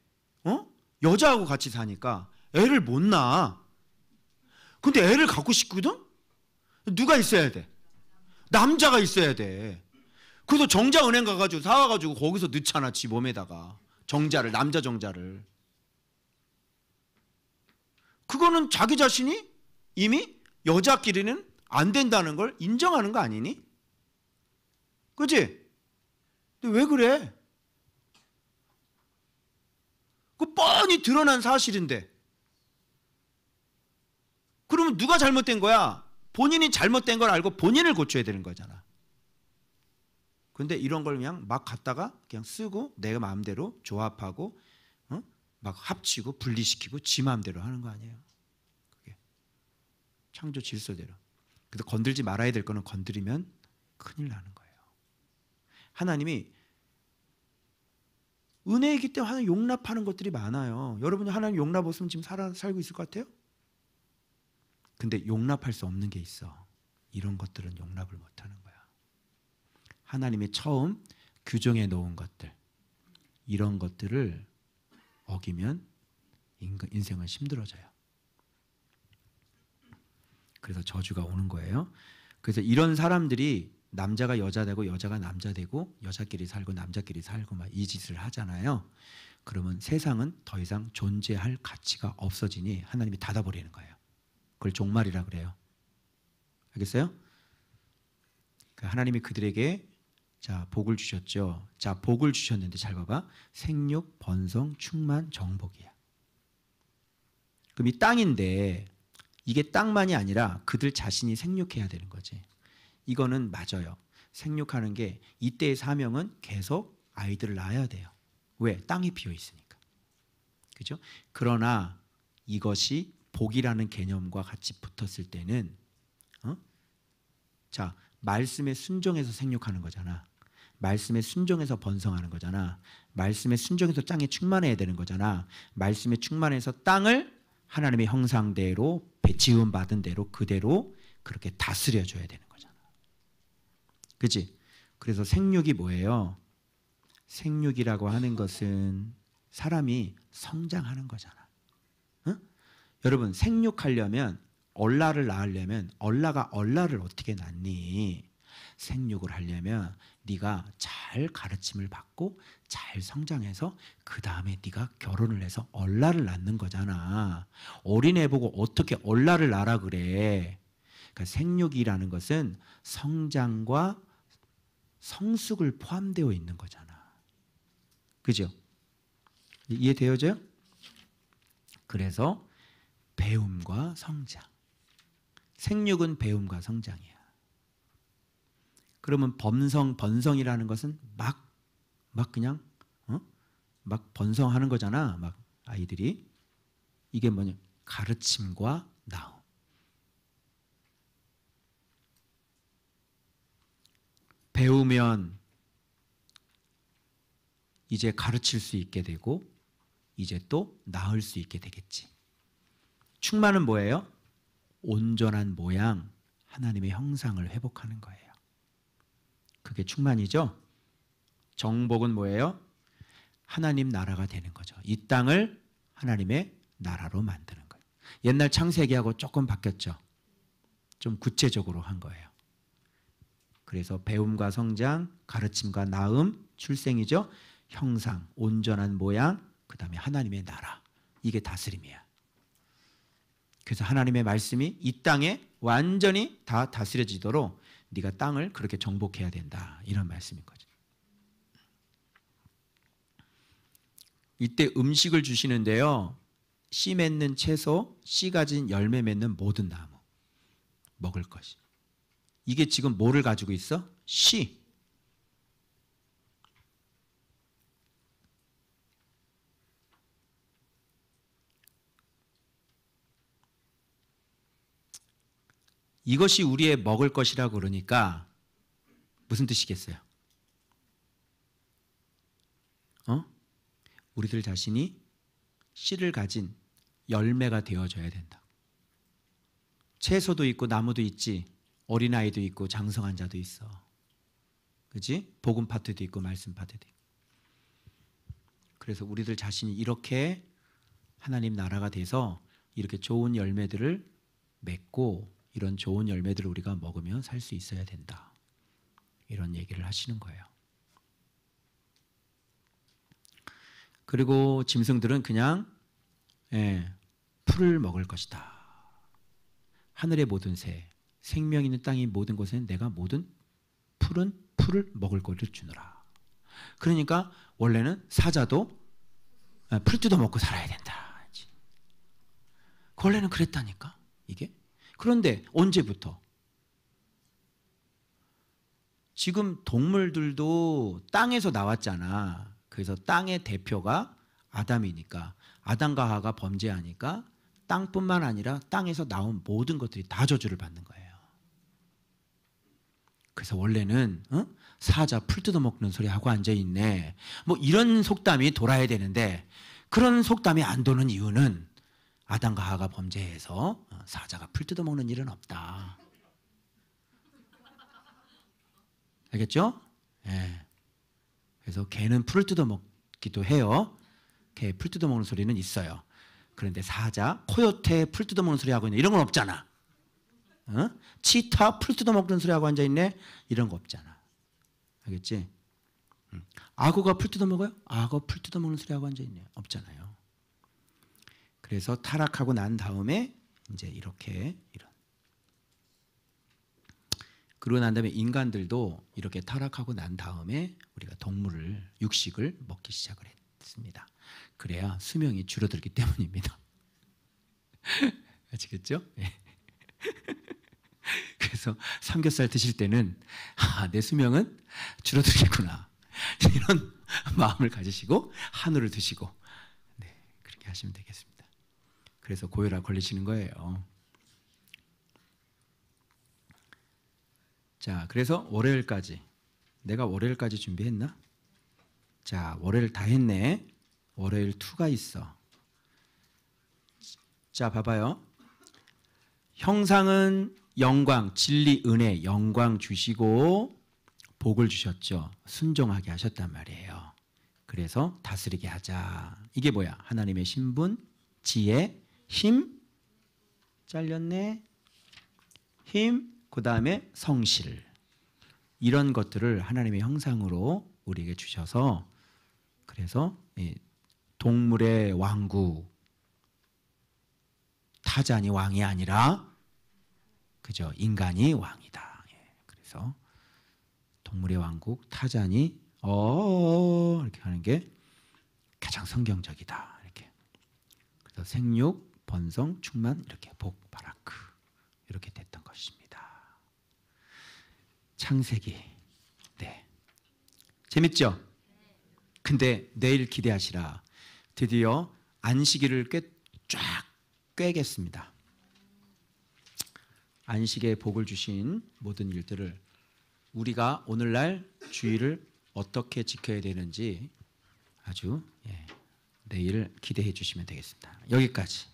여자하고 같이 사니까 애를 못 낳아. 근데 애를 갖고 싶거든? 누가 있어야 돼? 남자가 있어야 돼. 그래서 정자은행 가가지고 사와가지고 거기서 넣잖아. 지 몸에다가 정자를, 남자 정자를. 그거는 자기 자신이 이미 여자끼리는 안 된다는 걸 인정하는 거 아니니? 그치? 근데 왜 그래? 그 뻔히 드러난 사실인데. 그러면 누가 잘못된 거야? 본인이 잘못된 걸 알고 본인을 고쳐야 되는 거잖아. 근데 이런 걸 그냥 막 갖다가 그냥 쓰고 내가 마음대로 조합하고 막 합치고 분리시키고 지 마음대로 하는 거 아니에요. 그게 창조 질서대로. 그래서 건들지 말아야 될 거는 건드리면 큰일 나는 거예요. 하나님이 은혜이기 때문에 하나님 용납하는 것들이 많아요. 여러분이 하나님 용납 없으면 지금 살고 있을 것 같아요? 근데 용납할 수 없는 게 있어. 이런 것들은 용납을 못하는 거야. 하나님이 처음 규정해 놓은 것들, 이런 것들을 어기면 인생은 힘들어져요. 그래서 저주가 오는 거예요. 그래서 이런 사람들이 남자가 여자 되고 여자가 남자 되고 여자끼리 살고 남자끼리 살고 막 이 짓을 하잖아요. 그러면 세상은 더 이상 존재할 가치가 없어지니 하나님이 닫아버리는 거예요. 그걸 종말이라 그래요. 알겠어요? 하나님이 그들에게 자 복을 주셨죠. 자 복을 주셨는데 잘 봐봐. 생육, 번성, 충만, 정복이야. 그럼 이 땅인데 이게 땅만이 아니라 그들 자신이 생육해야 되는 거지. 이거는 맞아요. 생육하는 게 이때의 사명은 계속 아이들을 낳아야 돼요. 왜? 땅이 비어 있으니까. 그죠? 그러나 이것이 복이라는 개념과 같이 붙었을 때는 자 말씀에 순종해서 생육하는 거잖아. 말씀에 순종해서 번성하는 거잖아. 말씀에 순종해서 땅에 충만해야 되는 거잖아. 말씀에 충만해서 땅을 하나님의 형상대로 지음 받은 대로 그대로 그렇게 다스려줘야 되는 거잖아. 그치? 그래서 생육이 뭐예요? 생육이라고 하는 것은 사람이 성장하는 거잖아. 응? 여러분 생육하려면 얼라를 낳으려면 얼라가 얼라를 어떻게 낳니? 생육을 하려면 네가 잘 가르침을 받고 잘 성장해서 그 다음에 네가 결혼을 해서 얼라를 낳는 거잖아. 어린애 보고 어떻게 얼라를 낳으라 그래. 그러니까 생육이라는 것은 성장과 성숙을 포함되어 있는 거잖아. 그죠? 이해되어져요? 그래서 배움과 성장. 생육은 배움과 성장이야. 그러면 번성이라는 것은 막 그냥 막 번성하는 거잖아. 막 아이들이. 이게 뭐냐? 가르침과 나움. 배우면 이제 가르칠 수 있게 되고 이제 또 낳을 수 있게 되겠지. 충만은 뭐예요? 온전한 모양, 하나님의 형상을 회복하는 거예요. 그게 충만이죠. 정복은 뭐예요? 하나님 나라가 되는 거죠. 이 땅을 하나님의 나라로 만드는 거예요. 옛날 창세기하고 조금 바뀌었죠. 좀 구체적으로 한 거예요. 그래서 배움과 성장, 가르침과 나음, 출생이죠. 형상, 온전한 모양, 그 다음에 하나님의 나라. 이게 다스림이야. 그래서 하나님의 말씀이 이 땅에 완전히 다 다스려지도록 네가 땅을 그렇게 정복해야 된다. 이런 말씀인 거죠. 이때 음식을 주시는데요. 씨 맺는 채소, 씨 가진 열매 맺는 모든 나무. 먹을 것이. 이게 지금 뭐를 가지고 있어? 씨. 이것이 우리의 먹을 것이라고 그러니까 무슨 뜻이겠어요? 우리들 자신이 씨를 가진 열매가 되어줘야 된다. 채소도 있고 나무도 있지. 어린아이도 있고 장성한 자도 있어. 그렇지? 복음 파트도 있고 말씀 파트도 있고. 그래서 우리들 자신이 이렇게 하나님 나라가 돼서 이렇게 좋은 열매들을 맺고 이런 좋은 열매들을 우리가 먹으면 살 수 있어야 된다. 이런 얘기를 하시는 거예요. 그리고 짐승들은 그냥 풀을 먹을 것이다. 하늘의 모든 새, 생명 있는 땅의 모든 곳에는 내가 모든 풀을 먹을 것을 주노라. 그러니까 원래는 사자도 풀 뜯어 먹고 살아야 된다. 원래는 그랬다니까 이게. 그런데 언제부터? 지금 동물들도 땅에서 나왔잖아. 그래서 땅의 대표가 아담이니까 아담과 하와가 범죄하니까 땅뿐만 아니라 땅에서 나온 모든 것들이 다 저주를 받는 거예요. 그래서 원래는 사자 풀 뜯어먹는 소리 하고 앉아있네. 뭐 이런 속담이 돌아야 되는데 그런 속담이 안 도는 이유는 아담과 하와가 범죄해서 사자가 풀 뜯어먹는 일은 없다. 알겠죠? 예. 그래서 개는 풀을 뜯어먹기도 해요. 개 풀 뜯어먹는 소리는 있어요. 그런데 사자, 코요테 풀 뜯어먹는 소리 하고 있네. 이런 건 없잖아. 치타 풀 뜯어먹는 소리 하고 앉아있네. 이런 거 없잖아. 알겠지? 악어가 풀 뜯어먹어요? 악어 풀 뜯어먹는 소리 하고 앉아있네. 없잖아요. 그래서 타락하고 난 다음에 이제 이렇게 그러고 난 다음에 인간들도 이렇게 타락하고 난 다음에 우리가 동물을 육식을 먹기 시작을 했습니다. 그래야 수명이 줄어들기 때문입니다. 아시겠죠? 네. 그래서 삼겹살 드실 때는 내 수명은 줄어들겠구나 이런 마음을 가지시고 한우를 드시고 그렇게 하시면 되겠습니다. 그래서 고혈압 걸리시는 거예요. 자, 그래서 월요일까지 내가 월요일까지 준비했나? 자, 월요일 다 했네. 월요일 2가 있어. 자, 봐봐요. 형상은 영광, 진리, 은혜, 영광 주시고 복을 주셨죠. 순종하게 하셨단 말이에요. 그래서 다스리게 하자. 이게 뭐야? 하나님의 신분, 지혜, 힘, 잘렸네. 힘, 그 다음에 성실. 이런 것들을 하나님의 형상으로 우리에게 주셔서 그래서 동물의 왕국 타잔이 왕이 아니라 그죠? 인간이 왕이다. 그래서 동물의 왕국 타잔이 이렇게 하는 게 가장 성경적이다. 이렇게. 그래서 생육, 번성, 충만 이렇게 복, 바라크 이렇게 됐던 것입니다. 창세기. 네. 재밌죠? 근데 내일 기대하시라. 드디어 안식일을 쫙 꿰겠습니다. 안식에 복을 주신 모든 일들을 우리가 오늘날 주일을 어떻게 지켜야 되는지 아주 내일 기대해 주시면 되겠습니다. 여기까지.